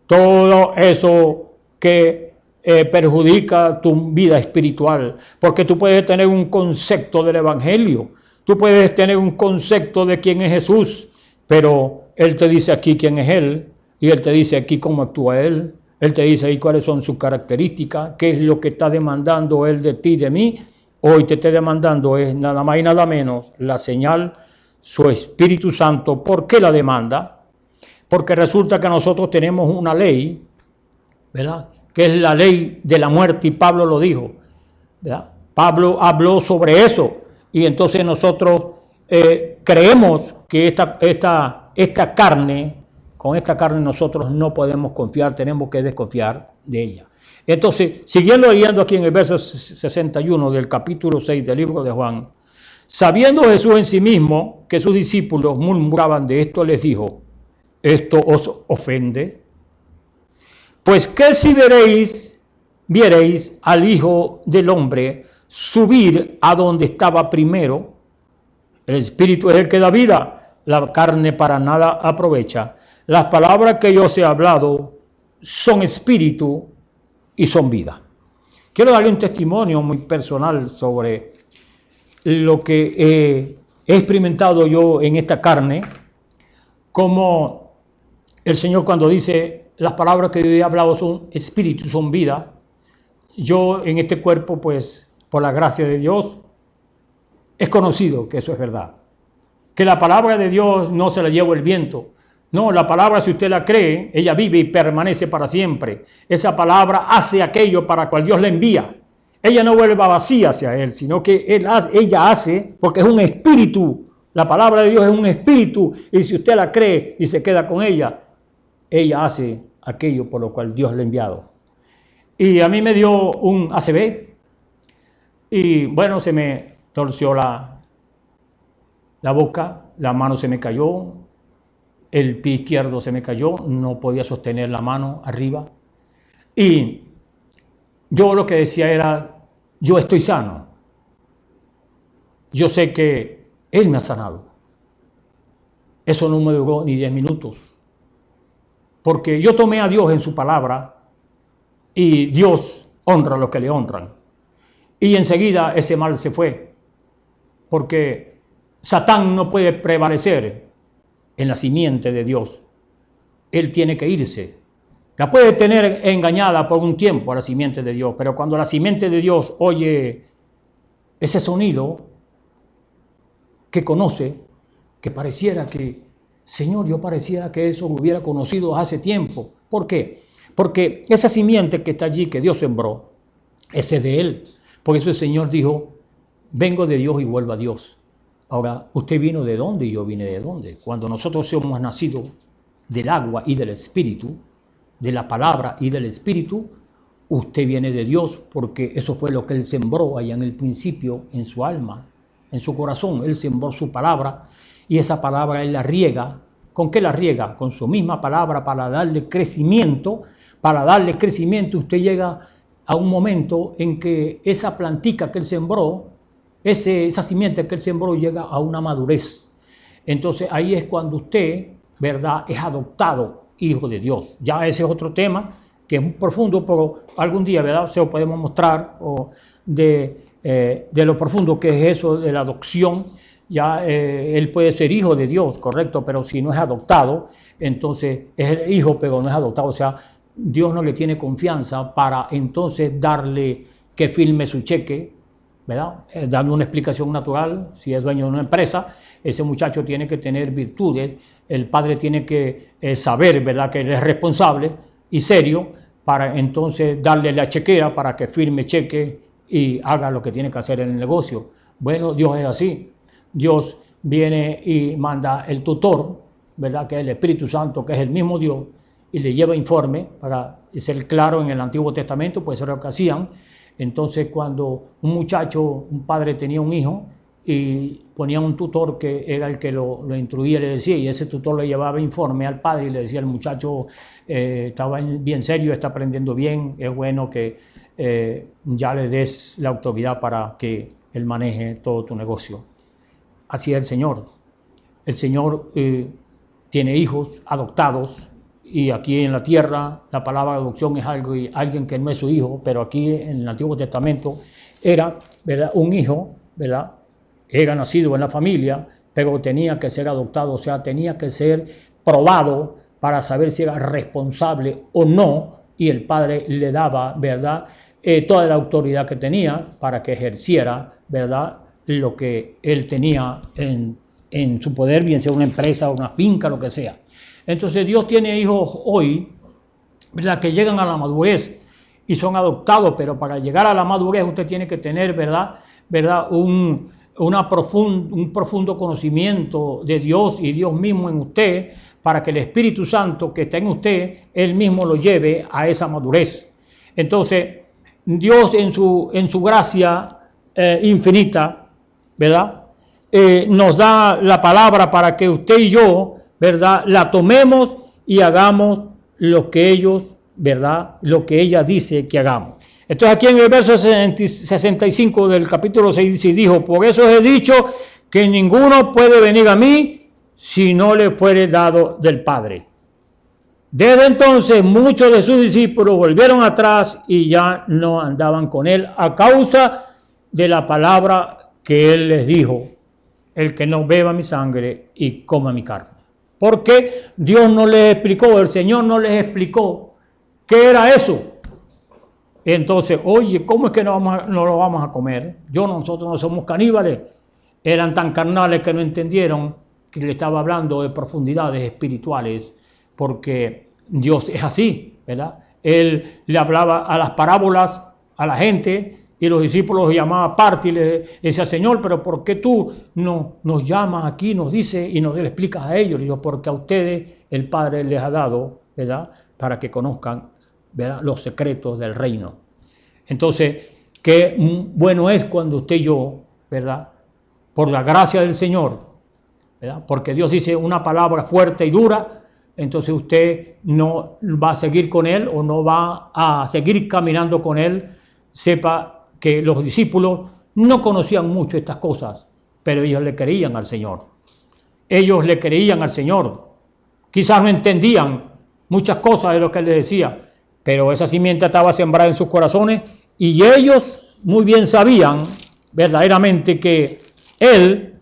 todo eso que perjudica tu vida espiritual, porque tú puedes tener un concepto del Evangelio, tú puedes tener un concepto de quién es Jesús, pero Él te dice aquí quién es Él, y Él te dice aquí cómo actúa Él te dice ahí cuáles son sus características, qué es lo que está demandando Él de ti, de mí. Hoy te está demandando es nada más y nada menos la señal, su Espíritu Santo. ¿Por qué la demanda? Porque resulta que nosotros tenemos una ley, ¿verdad?, que es la ley de la muerte, y Pablo lo dijo, ¿verdad? Pablo habló sobre eso, y entonces nosotros creemos que esta carne, con esta carne nosotros no podemos confiar, tenemos que desconfiar de ella. Entonces, siguiendo leyendo aquí en el verso 61 del capítulo 6 del libro de Juan, sabiendo Jesús en sí mismo que sus discípulos murmuraban de esto, les dijo, ¿esto os ofende? Pues que si viereis al Hijo del Hombre subir a donde estaba primero, el Espíritu es el que da vida, la carne para nada aprovecha. Las palabras que yo os he hablado son espíritu y son vida. Quiero darle un testimonio muy personal sobre lo que he experimentado yo en esta carne, como el Señor cuando dice las palabras que yo he hablado son espíritu, son vida. Yo en este cuerpo, pues, por la gracia de Dios, he conocido que eso es verdad. Que la palabra de Dios no se la lleva el viento. No, la palabra, si usted la cree, ella vive y permanece para siempre. Esa palabra hace aquello para cual Dios la envía. Ella no vuelve vacía hacia Él, sino que ella hace, porque es un espíritu. La palabra de Dios es un espíritu, y si usted la cree y se queda con ella hace aquello por lo cual Dios la ha enviado. Y a mí me dio un ACV, y bueno, se me torció la boca, la mano se me cayó, el pie izquierdo se me cayó, no podía sostener la mano arriba. Y yo lo que decía era, yo estoy sano. Yo sé que Él me ha sanado. Eso no me duró ni 10 minutos. Porque yo tomé a Dios en su palabra y Dios honra a los que le honran. Y enseguida ese mal se fue. Porque Satán no puede prevalecer en la simiente de Dios. Él tiene que irse. La puede tener engañada por un tiempo a la simiente de Dios, pero cuando la simiente de Dios oye ese sonido que conoce, que pareciera que, Señor, yo pareciera que eso lo hubiera conocido hace tiempo. ¿Por qué? Porque esa simiente que está allí, que Dios sembró, ese es de Él. Por eso el Señor dijo, vengo de Dios y vuelvo a Dios. Ahora, ¿usted vino de dónde y yo vine de dónde? Cuando nosotros hemos nacido del agua y del Espíritu, de la palabra y del Espíritu, usted viene de Dios, porque eso fue lo que Él sembró allá en el principio en su alma, en su corazón. Él sembró su palabra y esa palabra Él la riega. ¿Con qué la riega? Con su misma palabra para darle crecimiento. Para darle crecimiento usted llega a un momento en que esa plantica que Él sembró, esa simiente que Él sembró llega a una madurez. Entonces ahí es cuando usted, ¿verdad?, es adoptado hijo de Dios. Ya ese es otro tema que es muy profundo, pero algún día, ¿verdad?, se lo podemos mostrar de lo profundo que es eso de la adopción. Ya él puede ser hijo de Dios, correcto, pero si no es adoptado, entonces es el hijo, pero no es adoptado. O sea, Dios no le tiene confianza para entonces darle que firme su cheque, ¿verdad? Dando una explicación natural. Si es dueño de una empresa, ese muchacho tiene que tener virtudes, el padre tiene que saber, ¿verdad?, que él es responsable y serio para entonces darle la chequera para que firme cheque y haga lo que tiene que hacer en el negocio. Bueno, Dios es así. Dios viene y manda el tutor, ¿verdad?, que es el Espíritu Santo, que es el mismo Dios, y le lleva informe para ser claro. En el Antiguo Testamento, pues eso era lo que hacían. Entonces, cuando un padre tenía un hijo y ponía un tutor que era el que lo instruía, le decía, y ese tutor le llevaba informe al padre y le decía, el muchacho estaba bien serio, está aprendiendo bien, es bueno que ya le des la autoridad para que él maneje todo tu negocio. Así es el Señor. El Señor tiene hijos adoptados. Y aquí en la tierra la palabra adopción es alguien que no es su hijo, pero aquí en el Antiguo Testamento era, ¿verdad?, un hijo, ¿verdad?, era nacido en la familia, pero tenía que ser adoptado, o sea, tenía que ser probado para saber si era responsable o no, y el padre le daba, ¿verdad?, toda la autoridad que tenía para que ejerciera, ¿verdad?, lo que él tenía en su poder, bien sea una empresa, una finca, lo que sea. Entonces Dios tiene hijos hoy, ¿verdad?, que llegan a la madurez y son adoptados, pero para llegar a la madurez usted tiene que tener, ¿verdad?, un profundo conocimiento de Dios y Dios mismo en usted, para que el Espíritu Santo que está en usted, Él mismo lo lleve a esa madurez. Entonces, Dios en su gracia infinita, ¿verdad?, nos da la palabra para que usted y yo, ¿verdad?, la tomemos y hagamos lo que ellos, ¿verdad?, lo que ella dice que hagamos. Entonces aquí en el verso 65 del capítulo 6 dijo, por eso os he dicho que ninguno puede venir a mí si no le fuere dado del Padre. Desde entonces muchos de sus discípulos volvieron atrás y ya no andaban con él a causa de la palabra que él les dijo, el que no beba mi sangre y coma mi carne. Porque Dios no les explicó, el Señor no les explicó qué era eso. Entonces, oye, ¿cómo es que no lo vamos a comer? Nosotros no somos caníbales. Eran tan carnales que no entendieron que le estaba hablando de profundidades espirituales, porque Dios es así, ¿verdad? Él le hablaba a las parábolas a la gente y los discípulos los llamaba aparte y le decía, Señor, pero ¿por qué tú no nos llamas aquí, nos dice y nos le explicas a ellos? Le digo, porque a ustedes el Padre les ha dado, ¿verdad?, para que conozcan, ¿verdad?, los secretos del reino. Entonces, qué bueno es cuando usted y yo, ¿verdad?, por la gracia del Señor, ¿verdad?, porque Dios dice una palabra fuerte y dura, entonces usted no va a seguir con Él o no va a seguir caminando con Él. Sepa que los discípulos no conocían mucho estas cosas, pero ellos le creían al Señor. Ellos le creían al Señor. Quizás no entendían muchas cosas de lo que Él les decía, pero esa simiente estaba sembrada en sus corazones y ellos muy bien sabían verdaderamente que Él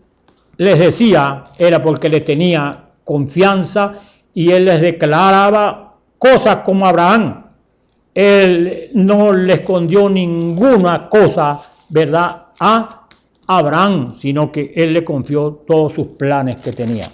les decía, era porque le tenía confianza y Él les declaraba cosas como Abraham. Él no le escondió ninguna cosa, ¿verdad?, a Abraham, sino que Él le confió todos sus planes que tenía.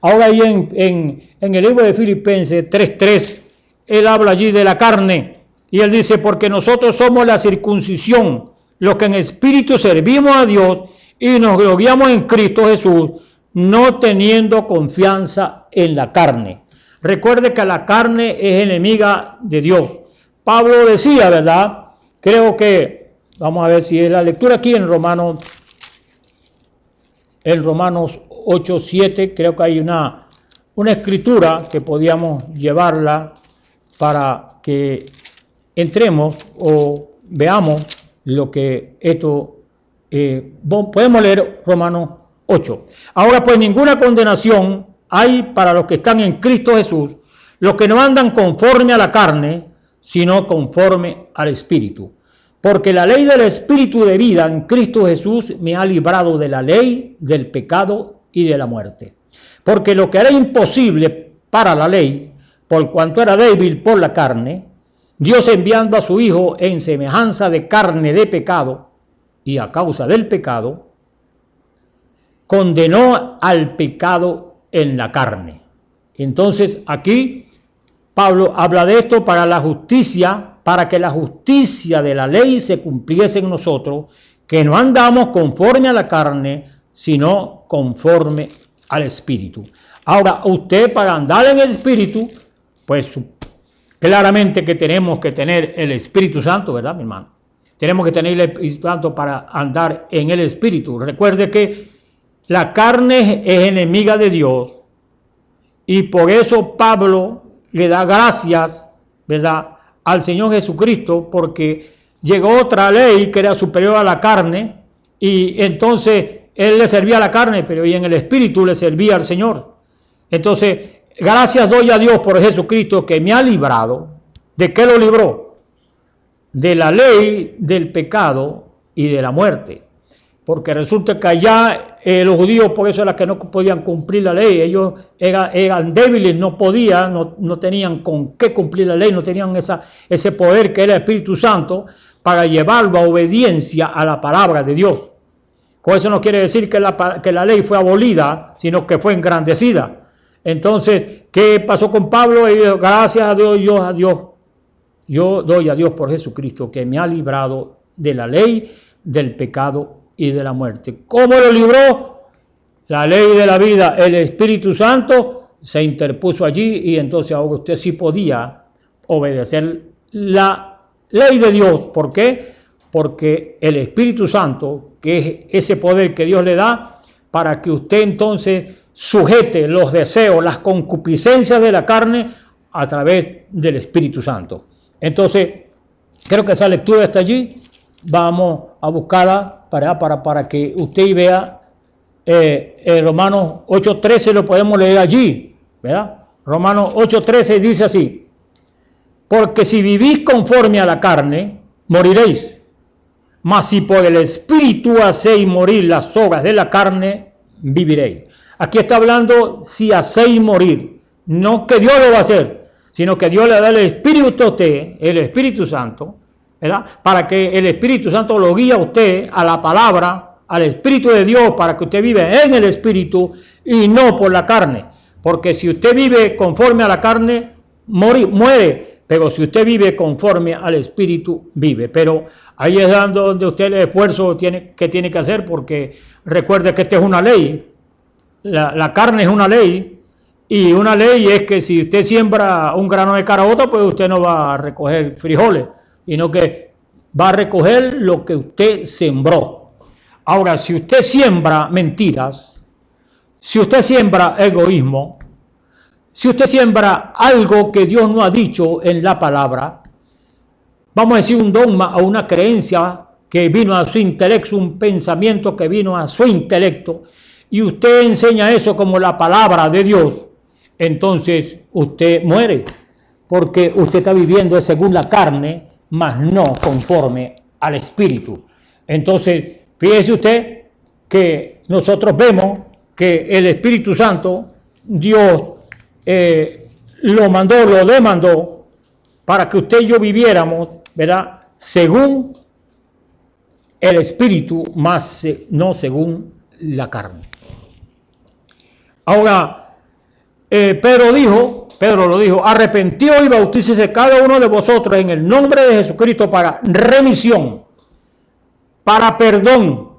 Ahora ahí en el libro de Filipenses 3:3, Él habla allí de la carne, y Él dice, porque nosotros somos la circuncisión, los que en espíritu servimos a Dios, y nos gloriamos en Cristo Jesús, no teniendo confianza en la carne. Recuerde que la carne es enemiga de Dios. Pablo decía, ¿verdad? Creo que, vamos a ver si es la lectura aquí en Romanos 8:7, creo que hay una escritura que podíamos llevarla para que entremos o veamos lo que esto, podemos leer Romanos 8. Ahora pues ninguna condenación hay para los que están en Cristo Jesús, los que no andan conforme a la carne, sino conforme al Espíritu. Porque la ley del Espíritu de vida en Cristo Jesús me ha librado de la ley, del pecado y de la muerte. Porque lo que era imposible para la ley, por cuanto era débil por la carne, Dios enviando a su Hijo en semejanza de carne de pecado, y a causa del pecado, condenó al pecado en la carne. Entonces aquí Pablo habla de esto para la justicia, para que la justicia de la ley se cumpliese en nosotros, que no andamos conforme a la carne, sino conforme al Espíritu. Ahora, usted para andar en el Espíritu, pues claramente que tenemos que tener el Espíritu Santo, ¿verdad, mi hermano? Tenemos que tener el Espíritu Santo para andar en el Espíritu. Recuerde que la carne es enemiga de Dios y por eso Pablo le da gracias, ¿verdad?, al Señor Jesucristo, porque llegó otra ley que era superior a la carne y entonces Él le servía a la carne, pero y en el Espíritu le servía al Señor. Entonces, gracias doy a Dios por Jesucristo que me ha librado. ¿De qué lo libró? De la ley, del pecado y de la muerte. Porque resulta que allá los judíos, por eso era que no podían cumplir la ley, ellos eran débiles, no podían, no tenían con qué cumplir la ley, no tenían ese poder que era el Espíritu Santo para llevarlo a obediencia a la palabra de Dios. Con eso no quiere decir que la ley fue abolida, sino que fue engrandecida. Entonces, ¿qué pasó con Pablo? Y dijo, gracias a Dios, yo doy a Dios por Jesucristo que me ha librado de la ley, del pecado y de la muerte. ¿Cómo lo libró? La ley de la vida, el Espíritu Santo se interpuso allí y entonces ahora usted sí podía obedecer la ley de Dios. ¿Por qué? Porque el Espíritu Santo, que es ese poder que Dios le da para que usted entonces sujete los deseos, las concupiscencias de la carne a través del Espíritu Santo. Entonces, creo que esa lectura está allí. Vamos a buscarla para que usted vea Romanos 8:13, lo podemos leer allí, ¿verdad? Romanos 8:13 dice así: porque si vivís conforme a la carne, moriréis, mas si por el Espíritu hacéis morir las obras de la carne, viviréis. Aquí está hablando si hacéis morir, no que Dios lo va a hacer, sino que Dios le da el Espíritu a usted, el Espíritu Santo, ¿verdad?, para que el Espíritu Santo lo guíe a usted a la palabra, al Espíritu de Dios, para que usted viva en el Espíritu y no por la carne. Porque si usted vive conforme a la carne, muere. Pero si usted vive conforme al Espíritu, vive. Pero ahí es donde usted el esfuerzo que tiene que hacer, porque recuerde que esta es una ley. La carne es una ley. Y una ley es que si usted siembra un grano de caraota, pues usted no va a recoger frijoles, sino que va a recoger lo que usted sembró. Ahora, si usted siembra mentiras, si usted siembra egoísmo, si usted siembra algo que Dios no ha dicho en la palabra, vamos a decir un dogma o una creencia que vino a su intelecto, un pensamiento que vino a su intelecto, y usted enseña eso como la palabra de Dios, entonces usted muere, porque usted está viviendo según la carne, mas no conforme al Espíritu. Entonces, fíjese usted que nosotros vemos que el Espíritu Santo, Dios lo demandó para que usted y yo viviéramos, ¿verdad?, según el Espíritu, más no según la carne. Ahora, Pedro lo dijo, arrepentíos y bautícese cada uno de vosotros en el nombre de Jesucristo para remisión, para perdón,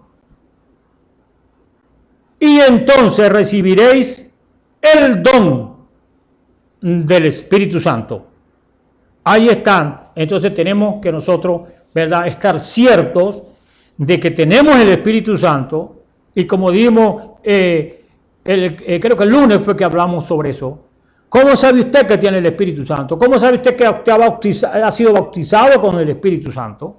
y entonces recibiréis el don del Espíritu Santo. Ahí están. Entonces tenemos que nosotros, ¿verdad?, estar ciertos de que tenemos el Espíritu Santo, y como dijimos, creo que el lunes fue que hablamos sobre eso. ¿Cómo sabe usted que tiene el Espíritu Santo? ¿Cómo sabe usted que ha sido bautizado con el Espíritu Santo?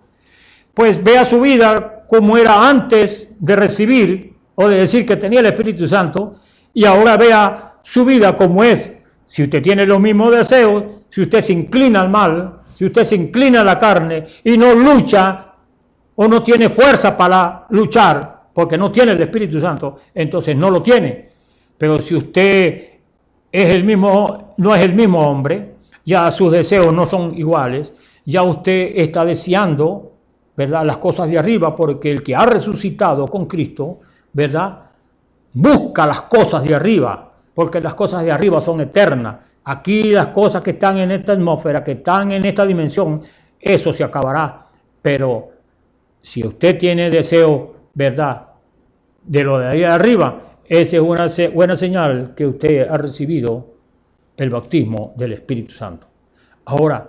Pues vea su vida como era antes de recibir o de decir que tenía el Espíritu Santo, y ahora vea su vida como es. Si usted tiene los mismos deseos, si usted se inclina al mal, si usted se inclina a la carne y no lucha o no tiene fuerza para luchar porque no tiene el Espíritu Santo, entonces no lo tiene. Pero si usted no es el mismo hombre, ya sus deseos no son iguales, ya usted está deseando, ¿verdad?, las cosas de arriba, porque el que ha resucitado con Cristo, ¿verdad?, busca las cosas de arriba, porque las cosas de arriba son eternas. Aquí las cosas que están en esta atmósfera, que están en esta dimensión, eso se acabará. Pero si usted tiene deseo, ¿verdad?, de lo de ahí arriba, esa es una buena señal que usted ha recibido el bautismo del Espíritu Santo. Ahora,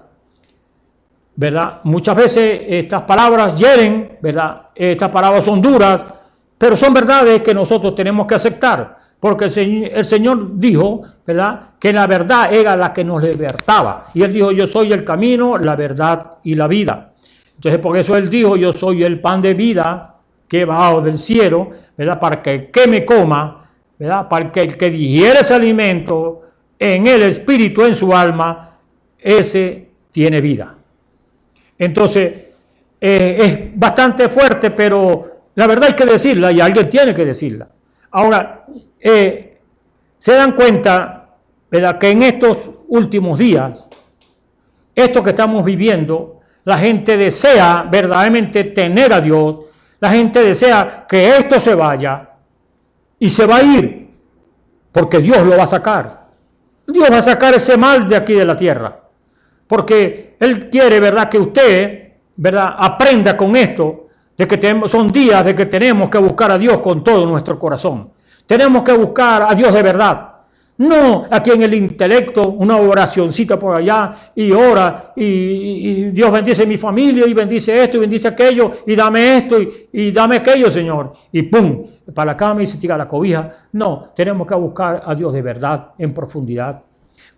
¿verdad?, muchas veces estas palabras hieren, ¿verdad?, estas palabras son duras, pero son verdades que nosotros tenemos que aceptar, porque el Señor dijo, ¿verdad?, que la verdad era la que nos libertaba, y Él dijo, yo soy el camino, la verdad y la vida. Entonces, por eso Él dijo, yo soy el pan de vida que he bajado del cielo, ¿verdad?, para que el que me coma, ¿verdad?, para que el que digiere ese alimento en el espíritu, en su alma, ese tiene vida. Entonces, es bastante fuerte, pero la verdad hay que decirla y alguien tiene que decirla. Ahora, se dan cuenta, ¿verdad?, que en estos últimos días, esto que estamos viviendo, la gente desea verdaderamente tener a Dios, la gente desea que esto se vaya, y se va a ir, porque Dios lo va a sacar. Dios va a sacar ese mal de aquí de la tierra, porque Él quiere, ¿verdad?, que usted, ¿verdad?, aprenda con esto, de que son días de que tenemos que buscar a Dios con todo nuestro corazón. Tenemos que buscar a Dios de verdad. No aquí en el intelecto, una oracioncita por allá, y ora, y Dios bendice mi familia, y bendice esto, y bendice aquello, y dame esto, y dame aquello, Señor. Y pum, para la cama y se tira la cobija. No, tenemos que buscar a Dios de verdad, en profundidad,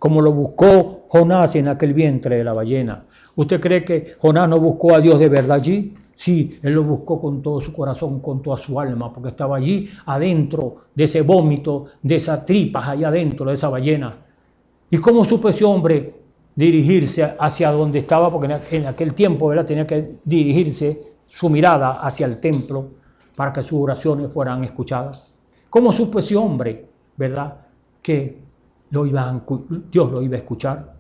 como lo buscó Jonás en aquel vientre de la ballena. ¿Usted cree que Jonás no buscó a Dios de verdad allí? Sí, él lo buscó con todo su corazón, con toda su alma, porque estaba allí adentro de ese vómito, de esas tripas allá adentro de esa ballena. ¿Y cómo supo ese hombre dirigirse hacia donde estaba? Porque en aquel tiempo, ¿verdad?, tenía que dirigirse su mirada hacia el templo para que sus oraciones fueran escuchadas. ¿Cómo supo ese hombre, ¿verdad?, que Dios lo iba a escuchar?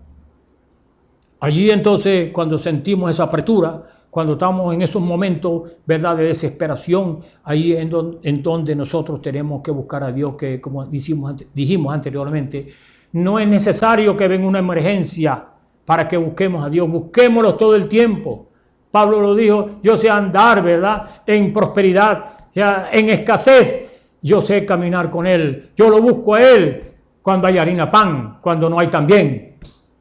Allí entonces, cuando sentimos esa apretura, cuando estamos en esos momentos, ¿verdad?, de desesperación, ahí en donde nosotros tenemos que buscar a Dios, que como dijimos anteriormente, no es necesario que venga una emergencia para que busquemos a Dios, busquémoslo todo el tiempo. Pablo lo dijo, yo sé andar, ¿verdad?, en prosperidad, sea en escasez, yo sé caminar con Él, yo lo busco a Él cuando hay harina pan, cuando no hay también.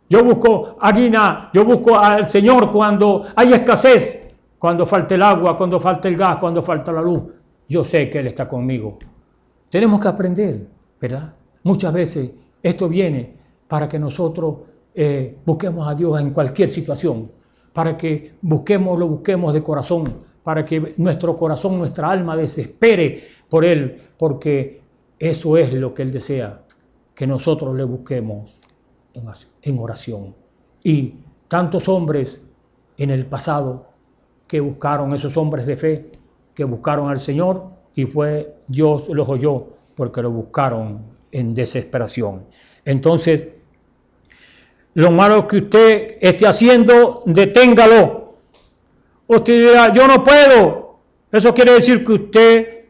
Yo busco harina, yo busco al Señor cuando hay escasez, cuando falta el agua, cuando falta el gas, cuando falta la luz. Yo sé que Él está conmigo. Tenemos que aprender, ¿verdad? Muchas veces esto viene para que nosotros busquemos a Dios en cualquier situación, para que lo busquemos de corazón, para que nuestro corazón, nuestra alma desespere por Él, porque eso es lo que Él desea, que nosotros le busquemos en oración. Y tantos hombres en el pasado que buscaron, esos hombres de fe, que buscaron al Señor, y fue Dios los oyó, porque lo buscaron en desesperación. Entonces, lo malo que usted esté haciendo, deténgalo. Usted dirá, yo no puedo. Eso quiere decir que usted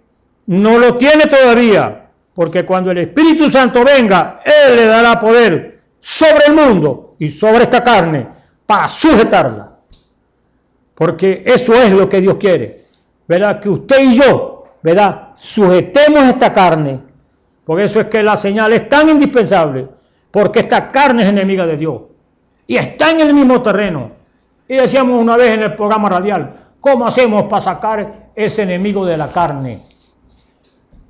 no lo tiene todavía, porque cuando el Espíritu Santo venga, Él le dará poder sobre el mundo y sobre esta carne para sujetarla. Porque eso es lo que Dios quiere, ¿verdad? Que usted y yo, ¿verdad?, sujetemos esta carne. Por eso es que la señal es tan indispensable, porque esta carne es enemiga de Dios y está en el mismo terreno. Y decíamos una vez en el programa radial, ¿cómo hacemos para sacar ese enemigo de la carne?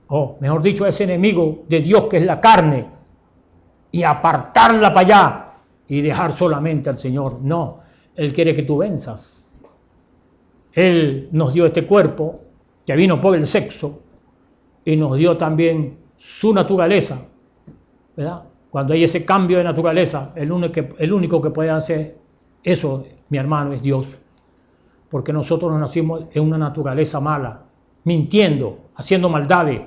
O mejor dicho, ese enemigo de Dios que es la carne, y apartarla para allá y dejar solamente al Señor. No, Él quiere que tú venzas. Él nos dio este cuerpo que vino por el sexo y nos dio también su naturaleza, ¿verdad? Cuando hay ese cambio de naturaleza, el único que puede hacer eso, mi hermano, es Dios. Porque nosotros nos nacimos en una naturaleza mala, mintiendo, haciendo maldades.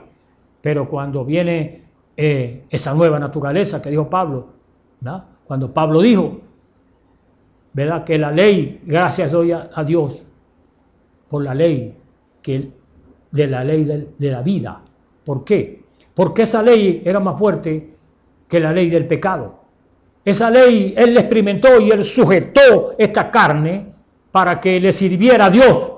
Pero cuando viene esa nueva naturaleza que dijo Pablo, ¿verdad?, cuando Pablo dijo, ¿verdad?, que la ley, gracias doy a Dios por la ley, de la vida. ¿Por qué? Porque esa ley era más fuerte que la ley del pecado. Esa ley Él la experimentó y Él sujetó esta carne para que le sirviera a Dios,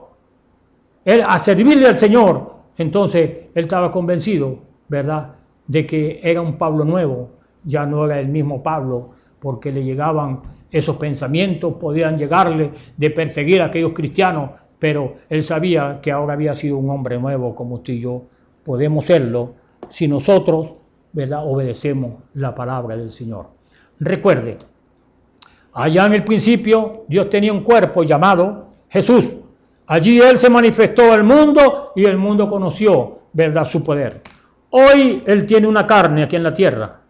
Él a servirle al Señor. Entonces Él estaba convencido, ¿verdad?, de que era un Pablo nuevo, ya no era el mismo Pablo, porque le llegaban esos pensamientos, podían llegarle de perseguir a aquellos cristianos, pero él sabía que ahora había sido un hombre nuevo, como usted y yo podemos serlo, si nosotros, ¿verdad?, obedecemos la palabra del Señor. Recuerde, allá en el principio Dios tenía un cuerpo llamado Jesús. Allí Él se manifestó al mundo y el mundo conoció, ¿verdad?, su poder. Hoy Él tiene una carne aquí en la tierra.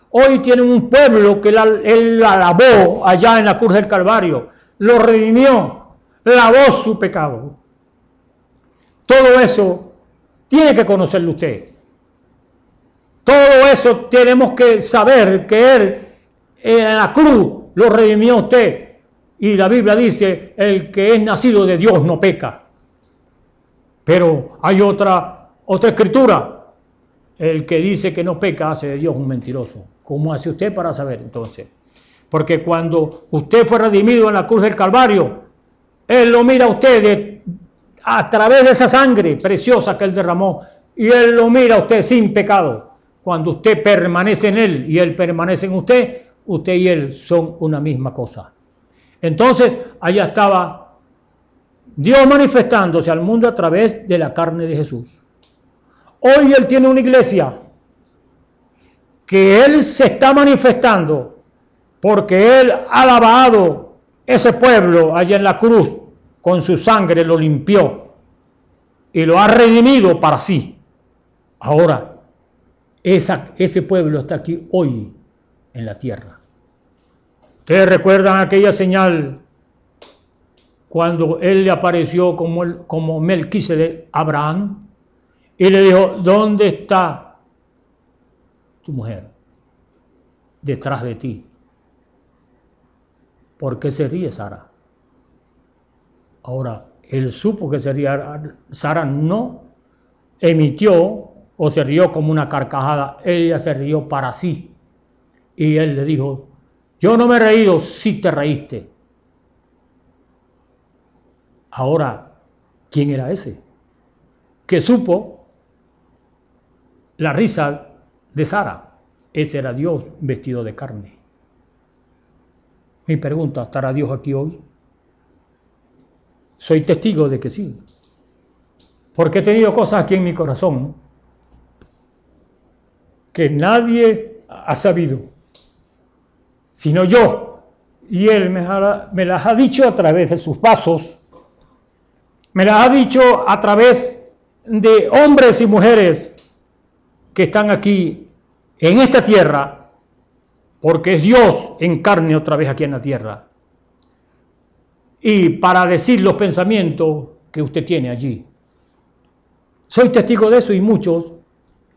Hoy tiene un pueblo que Él la lavó allá en la cruz del Calvario. Lo redimió, lavó su pecado. Todo eso tiene que conocerlo usted. Todo eso tenemos que saber que Él en la cruz lo redimió usted. Y la Biblia dice, el que es nacido de Dios no peca. Pero hay otra escritura. El que dice que no peca hace de Dios un mentiroso. ¿Cómo hace usted para saber entonces? Porque cuando usted fue redimido en la cruz del Calvario, Él lo mira a usted a través de esa sangre preciosa que Él derramó, y Él lo mira a usted sin pecado. Cuando usted permanece en Él y Él permanece en usted y Él son una misma cosa. Entonces, allá estaba Dios manifestándose al mundo a través de la carne de Jesús. Hoy Él tiene una iglesia que Él se está manifestando porque Él ha lavado ese pueblo allá en la cruz, con su sangre lo limpió y lo ha redimido para sí. Ahora, ese pueblo está aquí hoy en la tierra. ¿Ustedes recuerdan aquella señal cuando Él le apareció como Melquisedec a Abraham y le dijo, ¿dónde está tu mujer? Detrás de ti. ¿Por qué se ríe Sara? Ahora, él supo que sería Sara, no emitió o se rió como una carcajada, ella se rió para sí. Y él le dijo, yo no me he reído, sí te reíste. Ahora, ¿quién era ese? Que supo la risa de Sara. Ese era Dios vestido de carne. Mi pregunta, ¿estará Dios aquí hoy? Soy testigo de que sí. Porque he tenido cosas aquí en mi corazón que nadie ha sabido, sino yo. Y Él me las ha dicho a través de sus pasos, me las ha dicho a través de hombres y mujeres que están aquí en esta tierra, porque es Dios en carne otra vez aquí en la tierra. Y para decir los pensamientos que usted tiene allí. Soy testigo de eso y muchos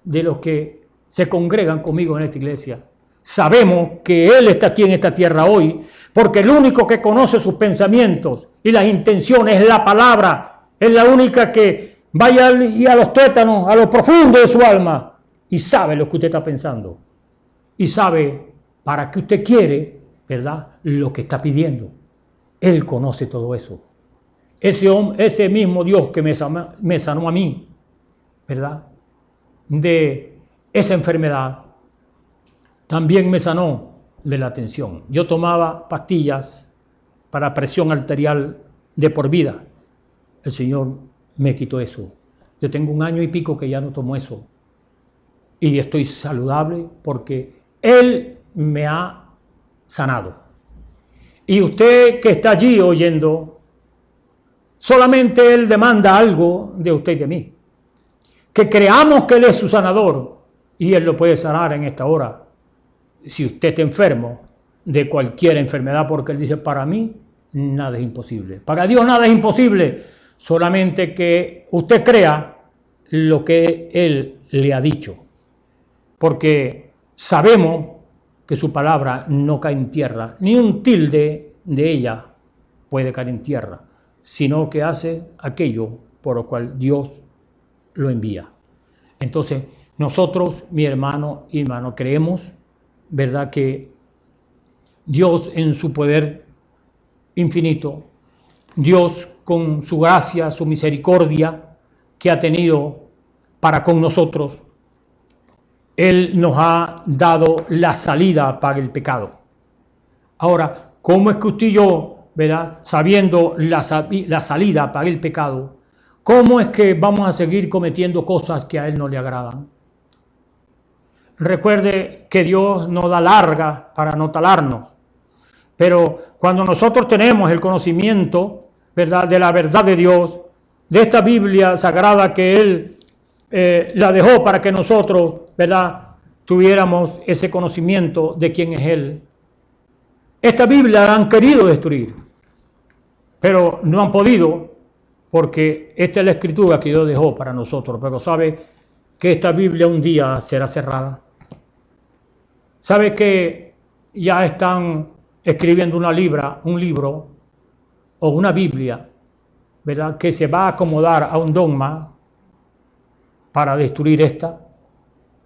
de los que se congregan conmigo en esta iglesia sabemos que Él está aquí en esta tierra hoy, porque el único que conoce sus pensamientos y las intenciones es la palabra, es la única que vaya a los tuétanos, a lo profundo de su alma y sabe lo que usted está pensando y sabe para qué usted quiere, ¿verdad?, lo que está pidiendo. Él conoce todo eso. Ese mismo Dios que me sanó a mí, ¿verdad?, de esa enfermedad, también me sanó de la tensión. Yo tomaba pastillas para presión arterial de por vida. El Señor me quitó eso. Yo tengo 1 año y pico que ya no tomo eso. Y estoy saludable porque Él me ha sanado. Y usted que está allí oyendo, solamente Él demanda algo de usted y de mí. Que creamos que Él es su sanador y Él lo puede sanar en esta hora. Si usted está enfermo de cualquier enfermedad, porque Él dice, para mí nada es imposible. Para Dios nada es imposible, solamente que usted crea lo que Él le ha dicho. Porque sabemos que su palabra no cae en tierra, ni un tilde de ella puede caer en tierra, sino que hace aquello por lo cual Dios lo envía. Entonces, nosotros, mi hermano y hermano, creemos, ¿verdad?, que Dios en su poder infinito, Dios con su gracia, su misericordia que ha tenido para con nosotros, Él nos ha dado la salida para el pecado. Ahora, ¿cómo es que usted y yo, ¿verdad?, sabiendo la salida para el pecado, cómo es que vamos a seguir cometiendo cosas que a Él no le agradan? Recuerde que Dios nos da larga para no talarnos. Pero cuando nosotros tenemos el conocimiento, ¿verdad?, de la verdad de Dios, de esta Biblia sagrada que Él la dejó para que nosotros, ¿verdad?, tuviéramos ese conocimiento de quién es Él. Esta Biblia la han querido destruir, pero no han podido, porque esta es la escritura que Dios dejó para nosotros. Pero sabe que esta Biblia un día será cerrada. Sabe que ya están escribiendo un libro o una Biblia, ¿verdad?, que se va a acomodar a un dogma para destruir esta.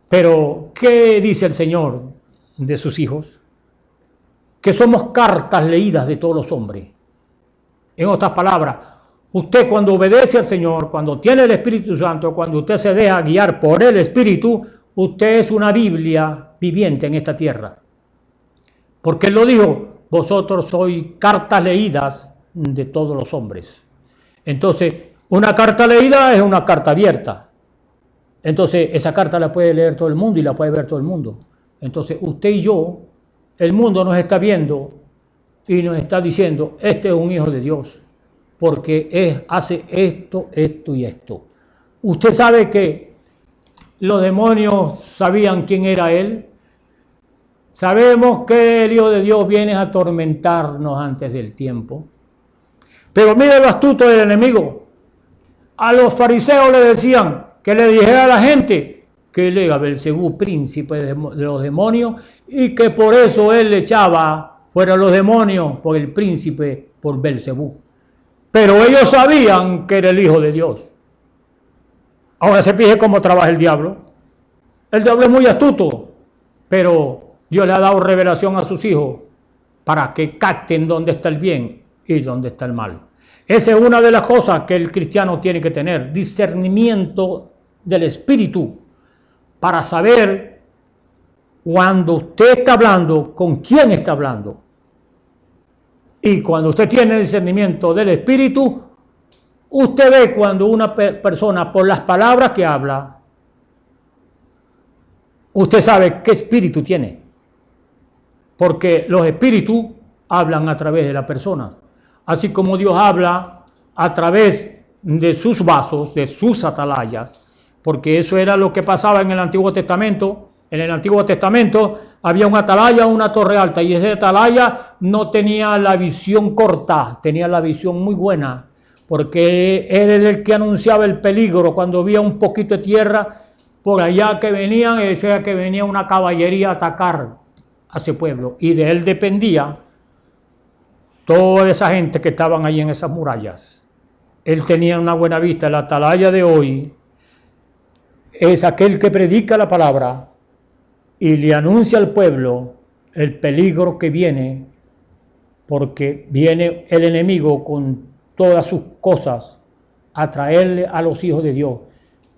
Pero, ¿qué dice el Señor de sus hijos? Que somos cartas leídas de todos los hombres. En otras palabras, usted cuando obedece al Señor, cuando tiene el Espíritu Santo, cuando usted se deja guiar por el Espíritu, usted es una Biblia viviente en esta tierra. Porque Él lo dijo, vosotros sois cartas leídas de todos los hombres. Entonces, una carta leída es una carta abierta. Entonces, esa carta la puede leer todo el mundo y la puede ver todo el mundo. Entonces, usted y yo, el mundo nos está viendo y nos está diciendo, este es un hijo de Dios, porque hace esto, esto y esto. Usted sabe que los demonios sabían quién era Él. Sabemos que el Hijo de Dios viene a atormentarnos antes del tiempo. Pero mire lo astuto del enemigo. A los fariseos le decían que le dijera a la gente que él era Belcebú, príncipe de los demonios, y que por eso él le echaba fuera los demonios por el príncipe, por Belcebú. pero ellos sabían que era el Hijo de Dios. Ahora se fije cómo trabaja el diablo. El diablo es muy astuto, pero Dios le ha dado revelación a sus hijos para que capten dónde está el bien y dónde está el mal. Esa es una de las cosas que el cristiano tiene que tener, discernimiento del espíritu, para saber cuando usted está hablando, con quién está hablando. Y cuando usted tiene discernimiento del espíritu, usted ve cuando una persona, por las palabras que habla, usted sabe qué espíritu tiene. Porque los espíritus hablan a través de la persona. Así como Dios habla a través de sus vasos, de sus atalayas, porque eso era lo que pasaba en el Antiguo Testamento. En el Antiguo Testamento había una atalaya, una torre alta, y esa atalaya no tenía la visión corta, tenía la visión muy buena, porque era el que anunciaba el peligro cuando había un poquito de tierra por allá que venían, eso era que venía una caballería a atacar a ese pueblo, y de él dependía toda esa gente que estaban ahí en esas murallas. Él tenía una buena vista. La atalaya de hoy es aquel que predica la palabra y le anuncia al pueblo el peligro que viene, porque viene el enemigo con todas sus cosas a traerle a los hijos de Dios.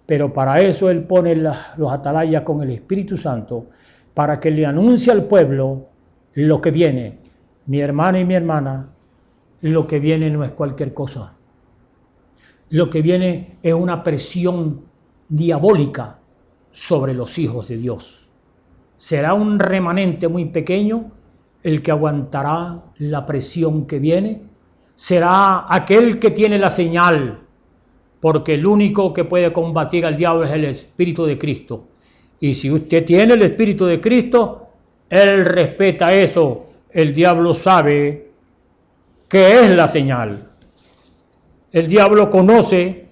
Pero para eso él pone los atalayas con el Espíritu Santo, para que le anuncie al pueblo lo que viene. Mi hermano y mi hermana, lo que viene no es cualquier cosa. Lo que viene es una presión diabólica sobre los hijos de Dios. Será un remanente muy pequeño el que aguantará la presión que viene. Será aquel que tiene la señal, porque el único que puede combatir al diablo es el Espíritu de Cristo. Y si usted tiene el Espíritu de Cristo, él respeta eso. El diablo sabe qué es la señal. El diablo conoce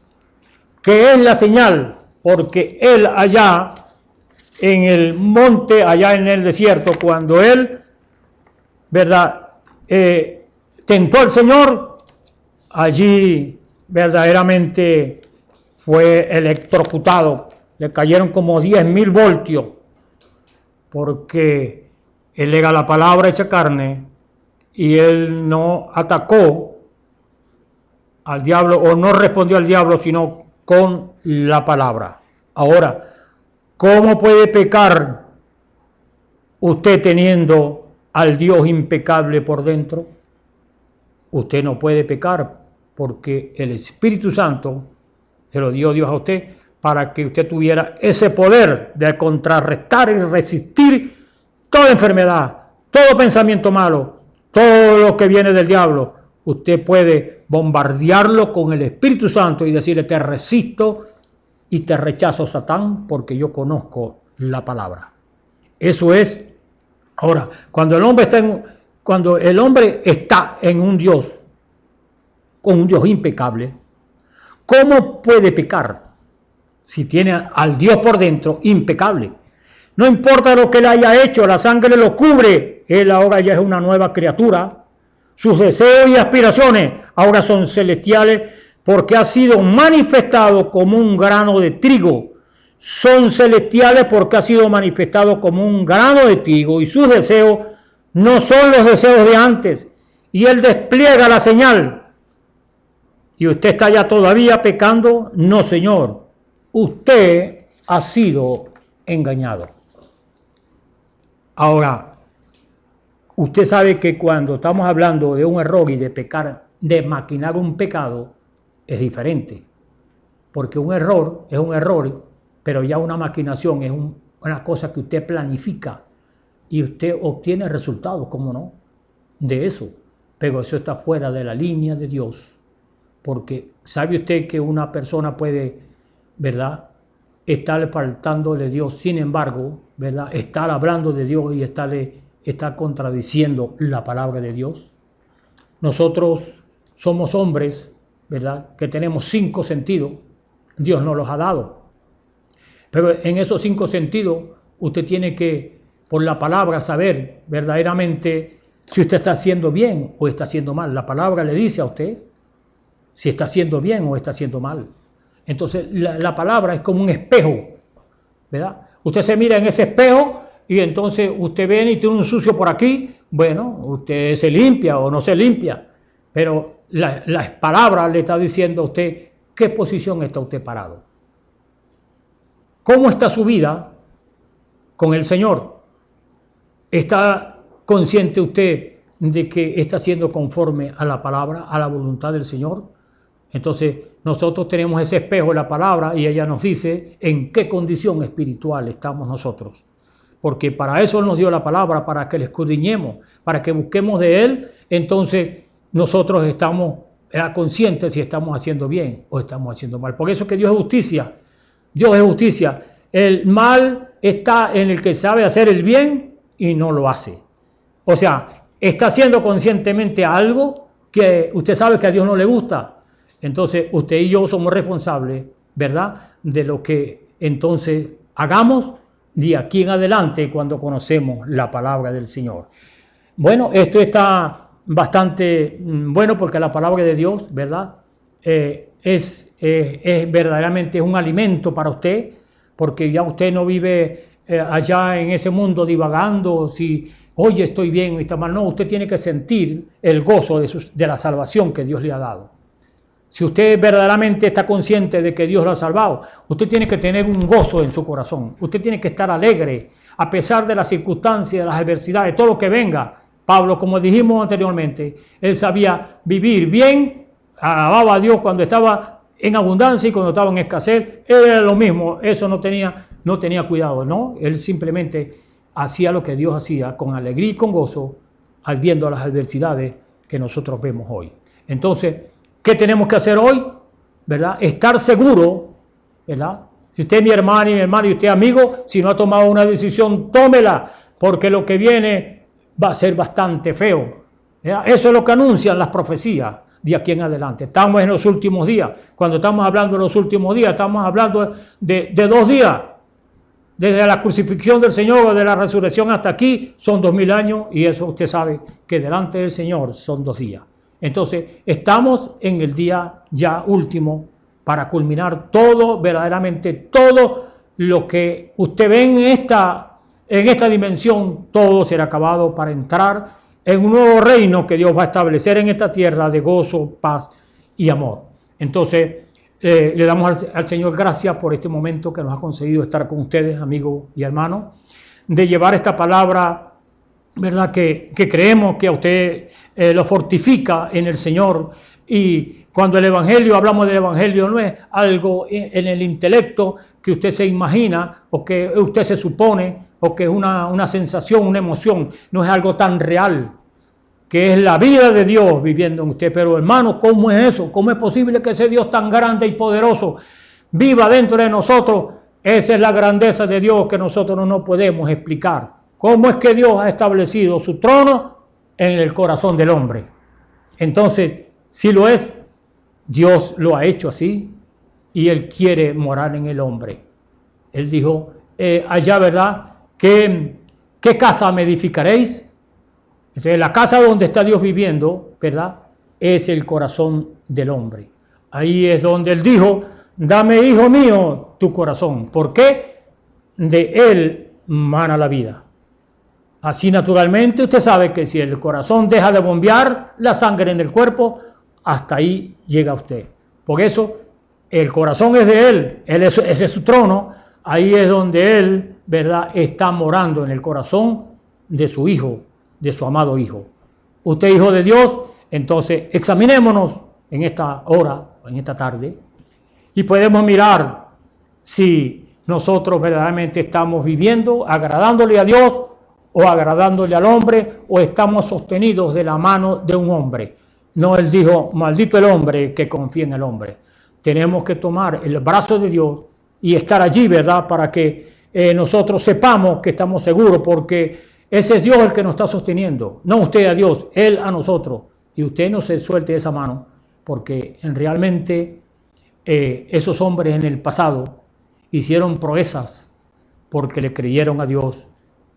qué es la señal, porque él allá en el monte, allá en el desierto, cuando él, ¿verdad?, tentó al Señor, allí verdaderamente fue electrocutado. Le cayeron como 10.000 voltios, porque él era la palabra hecha carne y él no atacó al diablo o no respondió al diablo, sino con la palabra. Ahora, ¿cómo puede pecar usted teniendo al Dios impecable por dentro? Usted no puede pecar, porque el Espíritu Santo se lo dio Dios a usted para que usted tuviera ese poder de contrarrestar y resistir toda enfermedad, todo pensamiento malo, todo lo que viene del diablo. Usted puede bombardearlo con el Espíritu Santo y decirle: te resisto y te rechazo, Satán, porque yo conozco la palabra. Eso es. Ahora, cuando el hombre está en un Dios, con un Dios impecable, ¿cómo puede pecar si tiene al Dios por dentro impecable? No importa lo que él haya hecho, la sangre lo cubre. Él ahora ya es una nueva criatura. Sus deseos y aspiraciones ahora son celestiales, porque ha sido manifestado como un grano de trigo. Son celestiales porque ha sido manifestado como un grano de trigo, y sus deseos no son los deseos de antes. Y él despliega la señal. ¿Y usted está ya todavía pecando? No, señor. Usted ha sido engañado. Ahora, usted sabe que cuando estamos hablando de un error y de pecar, de maquinar un pecado, es diferente. Porque un error es un error, pero ya una maquinación es una cosa que usted planifica y usted obtiene resultados, ¿cómo no?, de eso. Pero eso está fuera de la línea de Dios. Porque sabe usted que una persona puede, ¿verdad?, estar faltándole a Dios, sin embargo, ¿verdad?, estar hablando de Dios y estar contradiciendo la palabra de Dios. Nosotros somos hombres, ¿verdad?, que tenemos 5 sentidos. Dios nos los ha dado. Pero en esos 5 sentidos, usted tiene que, por la palabra, saber verdaderamente si usted está haciendo bien o está haciendo mal. La palabra le dice a usted. si está haciendo bien o está haciendo mal. Entonces la palabra es como un espejo, ¿verdad? Usted se mira en ese espejo y entonces usted viene y tiene un sucio por aquí, bueno, usted se limpia o no se limpia, pero la palabra le está diciendo a usted qué posición está usted parado. ¿Cómo está su vida con el Señor? ¿Está consciente usted de que está siendo conforme a la palabra, a la voluntad del Señor? Entonces nosotros tenemos ese espejo de la palabra y ella nos dice en qué condición espiritual estamos nosotros. Porque para eso nos dio la palabra, para que le escudriñemos, para que busquemos de Él. Entonces nosotros estamos conscientes si estamos haciendo bien o estamos haciendo mal. Por eso es que Dios es justicia. Dios es justicia. El mal está en el que sabe hacer el bien y no lo hace. O sea, está haciendo conscientemente algo que usted sabe que a Dios no le gusta. Entonces usted y yo somos responsables, ¿verdad?, de lo que entonces hagamos de aquí en adelante cuando conocemos la palabra del Señor. Bueno, esto está bastante bueno porque la palabra de Dios, ¿verdad?, es verdaderamente un alimento para usted, porque ya usted no vive allá en ese mundo divagando si, oye, estoy bien o está mal. No, usted tiene que sentir el gozo de la salvación que Dios le ha dado. Si usted verdaderamente está consciente de que Dios lo ha salvado, usted tiene que tener un gozo en su corazón. Usted tiene que estar alegre a pesar de las circunstancias, de las adversidades, todo lo que venga. Pablo, como dijimos anteriormente, él sabía vivir bien, alababa a Dios cuando estaba en abundancia y cuando estaba en escasez. Él era lo mismo, eso no tenía cuidado, ¿no? Él simplemente hacía lo que Dios hacía con alegría y con gozo, viendo las adversidades que nosotros vemos hoy. Entonces, ¿qué tenemos que hacer hoy? ¿Verdad? Estar seguro, ¿verdad? Si usted es mi hermano y usted es amigo, si no ha tomado una decisión, tómela, porque lo que viene va a ser bastante feo, ¿verdad? Eso es lo que anuncian las profecías de aquí en adelante. Estamos en los últimos días. Cuando estamos hablando de los últimos días, estamos hablando de 2 días. Desde la crucifixión del Señor o de la resurrección hasta aquí son 2000 años, y eso usted sabe que delante del Señor son 2 días. Entonces, estamos en el día ya último para culminar todo, verdaderamente todo lo que usted ve en esta dimensión, todo será acabado para entrar en un nuevo reino que Dios va a establecer en esta tierra de gozo, paz y amor. Entonces, le damos al Señor gracias por este momento que nos ha concedido estar con ustedes, amigos y hermanos, de llevar esta palabra, ¿verdad?, que creemos que a usted lo fortifica en el Señor. Y cuando el Evangelio, hablamos del Evangelio, no es algo en el intelecto que usted se imagina o que usted se supone o que es una sensación, una emoción. No es algo tan real, que es la vida de Dios viviendo en usted. Pero hermano, ¿cómo es eso? ¿Cómo es posible que ese Dios tan grande y poderoso viva dentro de nosotros? Esa es la grandeza de Dios que nosotros no podemos explicar. ¿Cómo es que Dios ha establecido su trono en el corazón del hombre? Entonces, si lo es, Dios lo ha hecho así y Él quiere morar en el hombre. Él dijo, allá, ¿verdad?, ¿qué casa me edificaréis? Entonces, la casa donde está Dios viviendo, ¿verdad?, es el corazón del hombre. Ahí es donde Él dijo, dame, hijo mío, tu corazón. ¿Por qué? De Él mana la vida. Así naturalmente usted sabe que si el corazón deja de bombear la sangre en el cuerpo, hasta ahí llega usted. Por eso el corazón es de Él, ese es su trono, ahí es donde Él, ¿verdad?, está morando en el corazón de su Hijo, de su amado Hijo. Usted es hijo de Dios, entonces examinémonos en esta hora, en esta tarde, y podemos mirar si nosotros verdaderamente estamos viviendo, agradándole a Dios, o agradándole al hombre, o estamos sostenidos de la mano de un hombre. No, Él dijo, maldito el hombre que confía en el hombre. Tenemos que tomar el brazo de Dios y estar allí, ¿verdad?, para que nosotros sepamos que estamos seguros, porque ese es Dios el que nos está sosteniendo, no usted a Dios, Él a nosotros. Y usted no se suelte de esa mano, porque realmente esos hombres en el pasado hicieron proezas porque le creyeron a Dios.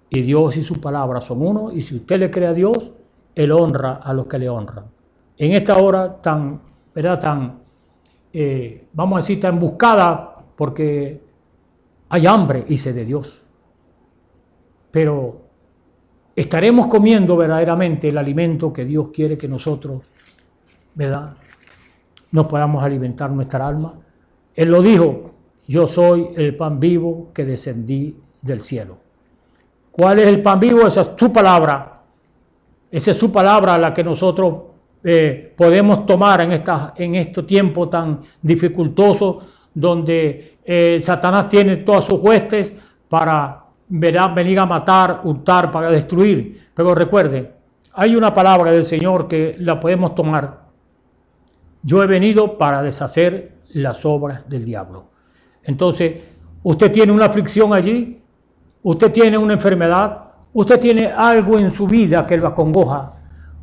Y Dios y su palabra son uno, y si usted le cree a Dios, Él honra a los que le honran. En esta hora tan ¿verdad? Vamos a decir, tan buscada, porque hay hambre y sed de Dios. Pero estaremos comiendo verdaderamente el alimento que Dios quiere que nosotros, ¿verdad?, nos podamos alimentar nuestra alma. Él lo dijo: yo soy el pan vivo que descendí del cielo. ¿Cuál es el pan vivo? Esa es su palabra. Esa es su palabra la que nosotros podemos tomar en este tiempo tan dificultoso, donde Satanás tiene todas sus huestes para venir a matar, hurtar, para destruir. Pero recuerde, hay una palabra del Señor que la podemos tomar: yo he venido para deshacer las obras del diablo. Entonces, usted tiene una aflicción allí, usted tiene una enfermedad, usted tiene algo en su vida que lo acongoja,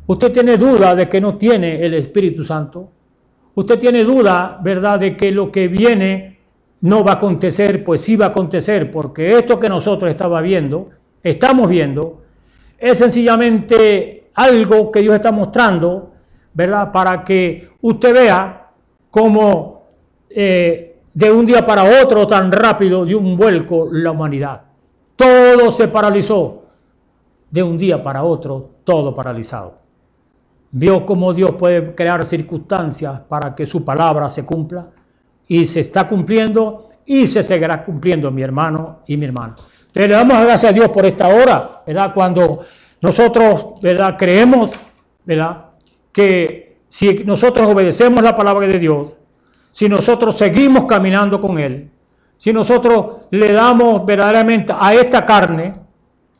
usted tiene duda de que no tiene el Espíritu Santo, usted tiene duda, ¿verdad?, de que lo que viene no va a acontecer. Pues sí va a acontecer, porque esto que nosotros estamos viendo, es sencillamente algo que Dios está mostrando, ¿verdad?, para que usted vea cómo de un día para otro, tan rápido, dio un vuelco la humanidad. Todo se paralizó. De un día para otro, todo paralizado. Vio cómo Dios puede crear circunstancias para que su palabra se cumpla, y se está cumpliendo y se seguirá cumpliendo, mi hermano y mi hermana. Entonces, le damos gracias a Dios por esta hora, ¿verdad?, cuando nosotros, ¿verdad?, creemos, ¿verdad?, que si nosotros obedecemos la palabra de Dios, si nosotros seguimos caminando con Él, si nosotros le damos verdaderamente a esta carne,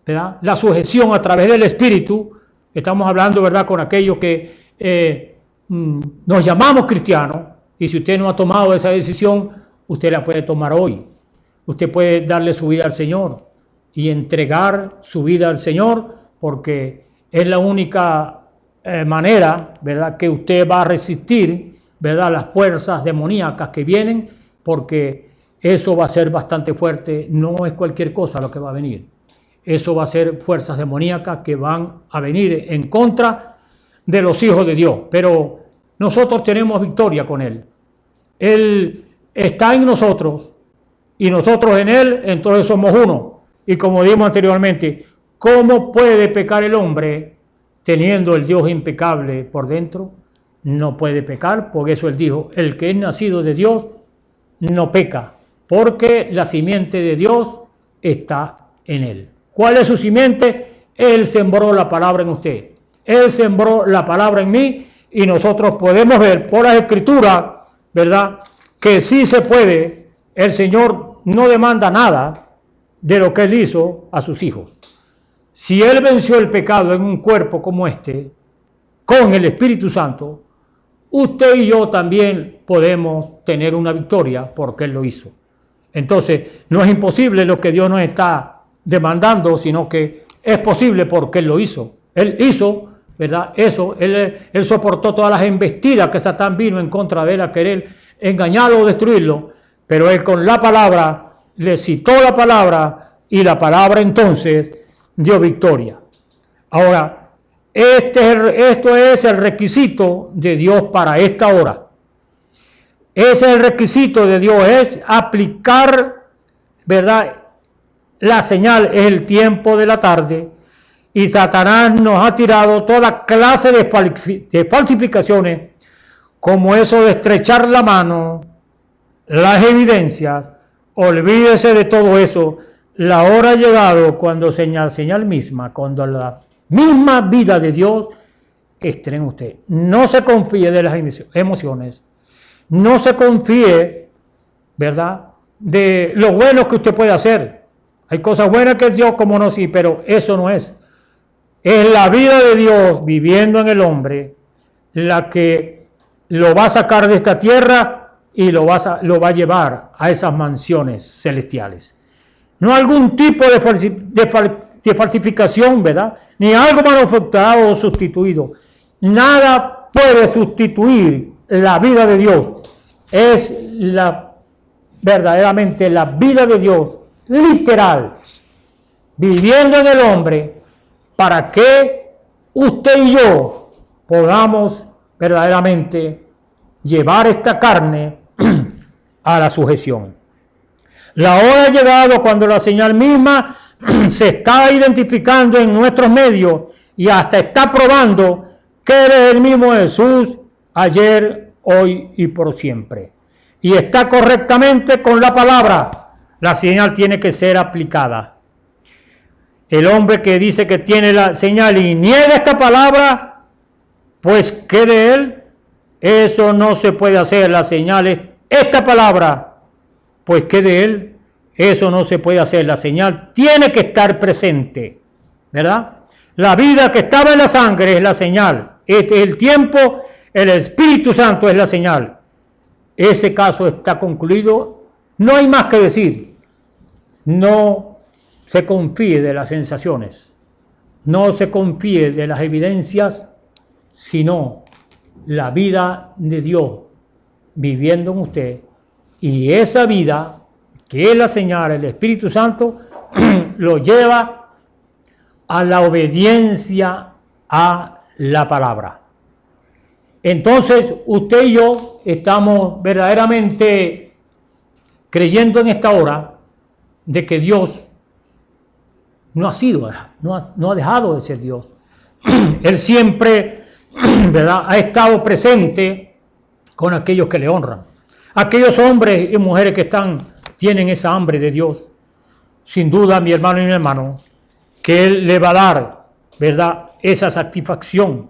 ¿verdad?, la sujeción a través del Espíritu, estamos hablando, ¿verdad?, con aquellos que nos llamamos cristianos. Y si usted no ha tomado esa decisión, usted la puede tomar hoy. Usted puede darle su vida al Señor y entregar su vida al Señor, porque es la única manera, ¿verdad?, que usted va a resistir, ¿verdad?, las fuerzas demoníacas que vienen, porque eso va a ser bastante fuerte. No es cualquier cosa lo que va a venir. Eso va a ser fuerzas demoníacas que van a venir en contra de los hijos de Dios. Pero nosotros tenemos victoria con Él. Él está en nosotros y nosotros en Él, entonces somos uno. Y como dijimos anteriormente, ¿cómo puede pecar el hombre teniendo el Dios impecable por dentro? No puede pecar, por eso Él dijo: el que es nacido de Dios no peca, porque la simiente de Dios está en Él. ¿Cuál es su simiente? Él sembró la palabra en usted. Él sembró la palabra en mí, y nosotros podemos ver por las Escrituras, ¿verdad?, que sí se puede. El Señor no demanda nada de lo que Él hizo a sus hijos. Si Él venció el pecado en un cuerpo como este, con el Espíritu Santo, usted y yo también podemos tener una victoria porque Él lo hizo. Entonces, no es imposible lo que Dios nos está demandando, sino que es posible porque Él lo hizo. Él hizo, ¿verdad?, eso. Él soportó todas las embestidas que Satán vino en contra de Él a querer engañarlo o destruirlo, pero Él con la palabra, le citó la palabra, y la palabra entonces dio victoria. Ahora, esto es el requisito de Dios para esta hora. Ese es el requisito de Dios, es aplicar, ¿verdad?, la señal. Es el tiempo de la tarde, y Satanás nos ha tirado toda clase de falsificaciones, como eso de estrechar la mano, las evidencias. Olvídese de todo eso. La hora ha llegado cuando señal misma, cuando la misma vida de Dios esté en usted. No se confíe de las emociones, no se confíe, ¿verdad?, de lo bueno que usted puede hacer. Hay cosas buenas que Dios, como no, sí, pero eso no es. Es la vida de Dios viviendo en el hombre la que lo va a sacar de esta tierra y lo va a llevar a esas mansiones celestiales. No algún tipo de falsificación, ¿verdad?, ni algo manufacturado o sustituido. Nada puede sustituir la vida de Dios. Es verdaderamente la vida de Dios, literal, viviendo en el hombre, para que usted y yo podamos verdaderamente llevar esta carne a la sujeción. La hora ha llegado cuando la señal misma se está identificando en nuestros medios y hasta está probando que eres el mismo Jesús ayer, hoy y por siempre. Y está correctamente con la palabra. La señal tiene que ser aplicada. El hombre que dice que tiene la señal y niega esta palabra, pues ¿qué de él? Eso no se puede hacer. La señal es esta palabra, pues ¿qué de él? Eso no se puede hacer. La señal tiene que estar presente, ¿verdad? La vida que estaba en la sangre es la señal. Este es el tiempo, el Espíritu Santo es la señal. Ese caso está concluido. No hay más que decir. No se confíe de las sensaciones. No se confíe de las evidencias, sino la vida de Dios viviendo en usted. Y esa vida, que es la señal, el Espíritu Santo, lo lleva a la obediencia a la palabra. Entonces, usted y yo estamos verdaderamente creyendo en esta hora de que Dios no ha dejado de ser Dios. Él siempre, ¿verdad?, ha estado presente con aquellos que le honran. Aquellos hombres y mujeres que tienen esa hambre de Dios. Sin duda, mi hermano y mi hermano, que Él le va a dar, ¿verdad?, esa satisfacción,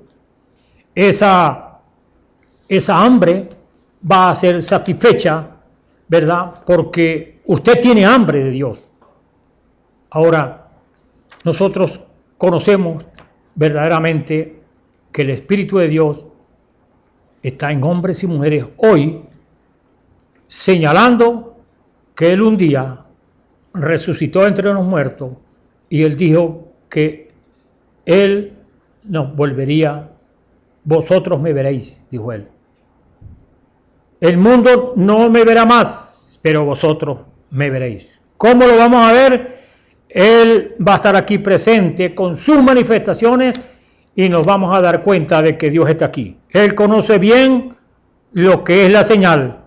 esa hambre va a ser satisfecha, ¿verdad?, porque usted tiene hambre de Dios. Ahora, nosotros conocemos verdaderamente que el Espíritu de Dios está en hombres y mujeres hoy, señalando que Él un día resucitó entre los muertos y Él dijo que Él nos volvería, vosotros me veréis, dijo Él. El mundo no me verá más, pero vosotros me veréis. ¿Cómo lo vamos a ver? Él va a estar aquí presente con sus manifestaciones y nos vamos a dar cuenta de que Dios está aquí. Él conoce bien lo que es la señal.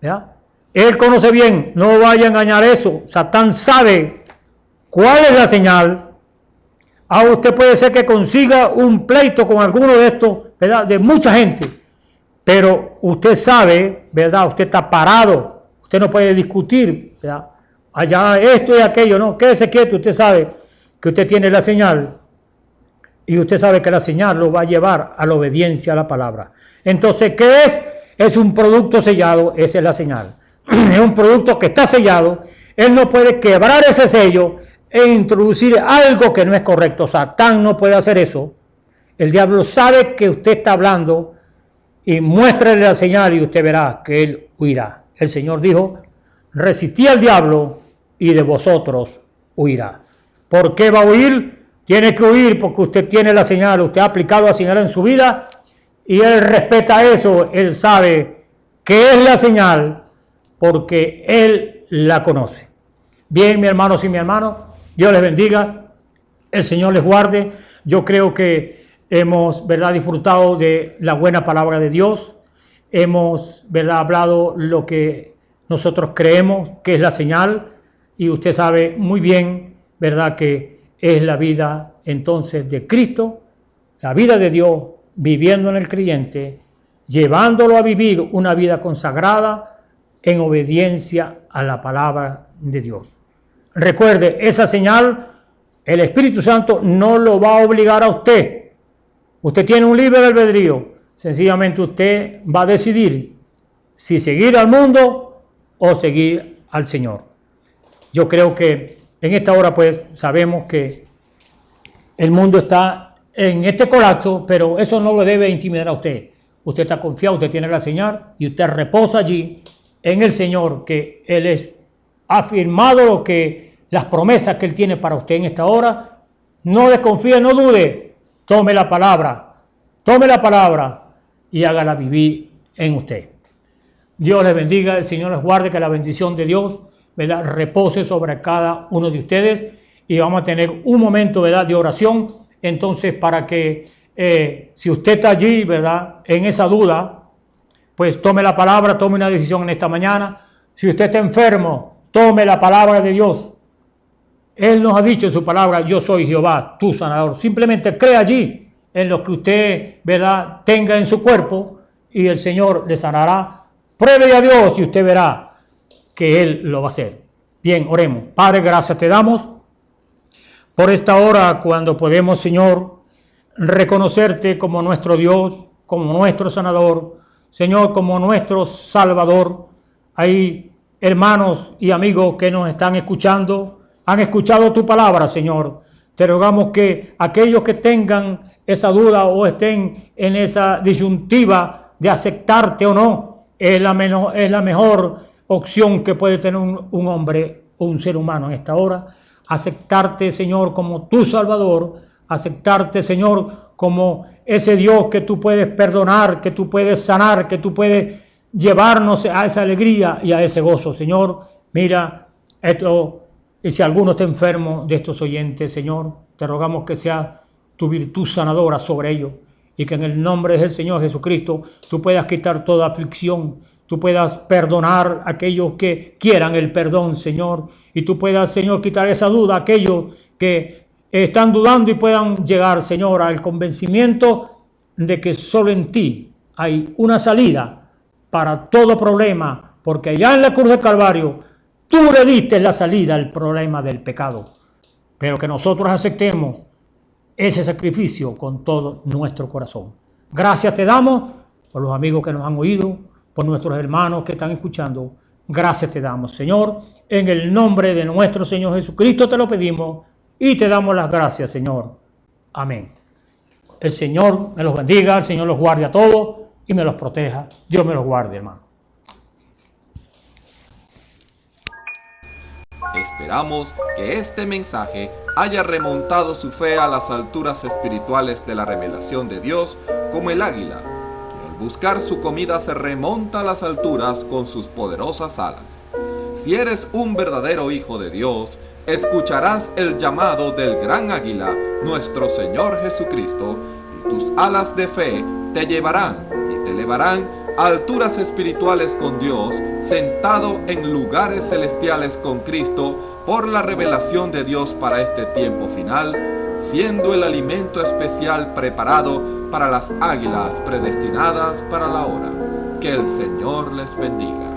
¿Ya? Él conoce bien, no vaya a engañar eso. Satán sabe cuál es la señal. Ahora usted puede ser que consiga un pleito con alguno de estos, ¿verdad?, de mucha gente, pero usted sabe, ¿verdad?, usted está parado, usted no puede discutir, ¿verdad?, allá esto y aquello, no, quédese quieto, usted sabe que usted tiene la señal y usted sabe que la señal lo va a llevar a la obediencia a la palabra. Entonces, ¿qué es? Es un producto sellado, esa es la señal. Es un producto que está sellado, él no puede quebrar ese sello e introducir algo que no es correcto. Satán no puede hacer eso. El diablo sabe que usted está hablando y muéstrele la señal y usted verá que él huirá. El Señor dijo, resistí al diablo y de vosotros huirá. ¿Por qué va a huir? Tiene que huir porque usted tiene la señal, usted ha aplicado la señal en su vida y él respeta eso, él sabe que es la señal porque él la conoce. Bien, mis hermanos y mi hermano, Dios les bendiga, el Señor les guarde. Yo creo que hemos, ¿verdad?, disfrutado de la buena palabra de Dios, hemos, ¿verdad?, hablado lo que nosotros creemos que es la señal y usted sabe muy bien, ¿verdad?, que es la vida entonces de Cristo, la vida de Dios viviendo en el creyente, llevándolo a vivir una vida consagrada en obediencia a la palabra de Dios. Recuerde, esa señal, el Espíritu Santo no lo va a obligar a usted. Usted tiene un libre albedrío. Sencillamente usted va a decidir si seguir al mundo o seguir al Señor. Yo creo que en esta hora pues sabemos que el mundo está en este colapso, pero eso no lo debe intimidar a usted. Usted está confiado, usted tiene la señal y usted reposa allí en el Señor, que Él ha firmado lo que las promesas que Él tiene para usted en esta hora. No desconfíe, no dude, tome la palabra y hágala vivir en usted. Dios les bendiga, el Señor les guarde, que la bendición de Dios, ¿verdad?, repose sobre cada uno de ustedes y vamos a tener un momento, ¿verdad?, de oración. Entonces, para que si usted está allí, ¿verdad?, en esa duda, pues tome la palabra, tome una decisión en esta mañana. Si usted está enfermo, tome la palabra de Dios. Él nos ha dicho en su palabra, yo soy Jehová, tu sanador. Simplemente cree allí en lo que usted, ¿verdad?, tenga en su cuerpo y el Señor le sanará. Pruebe a Dios y usted verá que Él lo va a hacer. Bien, oremos. Padre, gracias te damos por esta hora cuando podemos, Señor, reconocerte como nuestro Dios, como nuestro sanador, Señor, como nuestro Salvador. Hay hermanos y amigos que nos están escuchando, han escuchado tu palabra, Señor. Te rogamos que aquellos que tengan esa duda o estén en esa disyuntiva de aceptarte o no, es la mejor opción que puede tener un hombre o un ser humano en esta hora. Aceptarte, Señor, como tu Salvador, aceptarte, Señor, como ese Dios que tú puedes perdonar, que tú puedes sanar, que tú puedes llevarnos a esa alegría y a ese gozo. Señor, mira esto, y si alguno está enfermo de estos oyentes, Señor, te rogamos que sea tu virtud sanadora sobre ellos y que en el nombre del Señor Jesucristo tú puedas quitar toda aflicción, tú puedas perdonar a aquellos que quieran el perdón, Señor, y tú puedas, Señor, quitar esa duda a aquellos que están dudando y puedan llegar, Señor, al convencimiento de que solo en ti hay una salida para todo problema, porque allá en la cruz del Calvario tú le diste la salida al problema del pecado, pero que nosotros aceptemos ese sacrificio con todo nuestro corazón. Gracias te damos por los amigos que nos han oído, por nuestros hermanos que están escuchando. Gracias te damos, Señor, en el nombre de nuestro Señor Jesucristo te lo pedimos y te damos las gracias, Señor. Amén. El Señor me los bendiga, el Señor los guarde a todos y me los proteja. Dios me los guarde, hermano. Esperamos que este mensaje haya remontado su fe a las alturas espirituales de la revelación de Dios, como el águila, que al buscar su comida se remonta a las alturas con sus poderosas alas. Si eres un verdadero hijo de Dios, escucharás el llamado del gran águila, nuestro Señor Jesucristo, y tus alas de fe te llevarán y te elevarán a alturas espirituales con Dios, sentado en lugares celestiales con Cristo, por la revelación de Dios para este tiempo final, siendo el alimento especial preparado para las águilas predestinadas para la hora. Que el Señor les bendiga.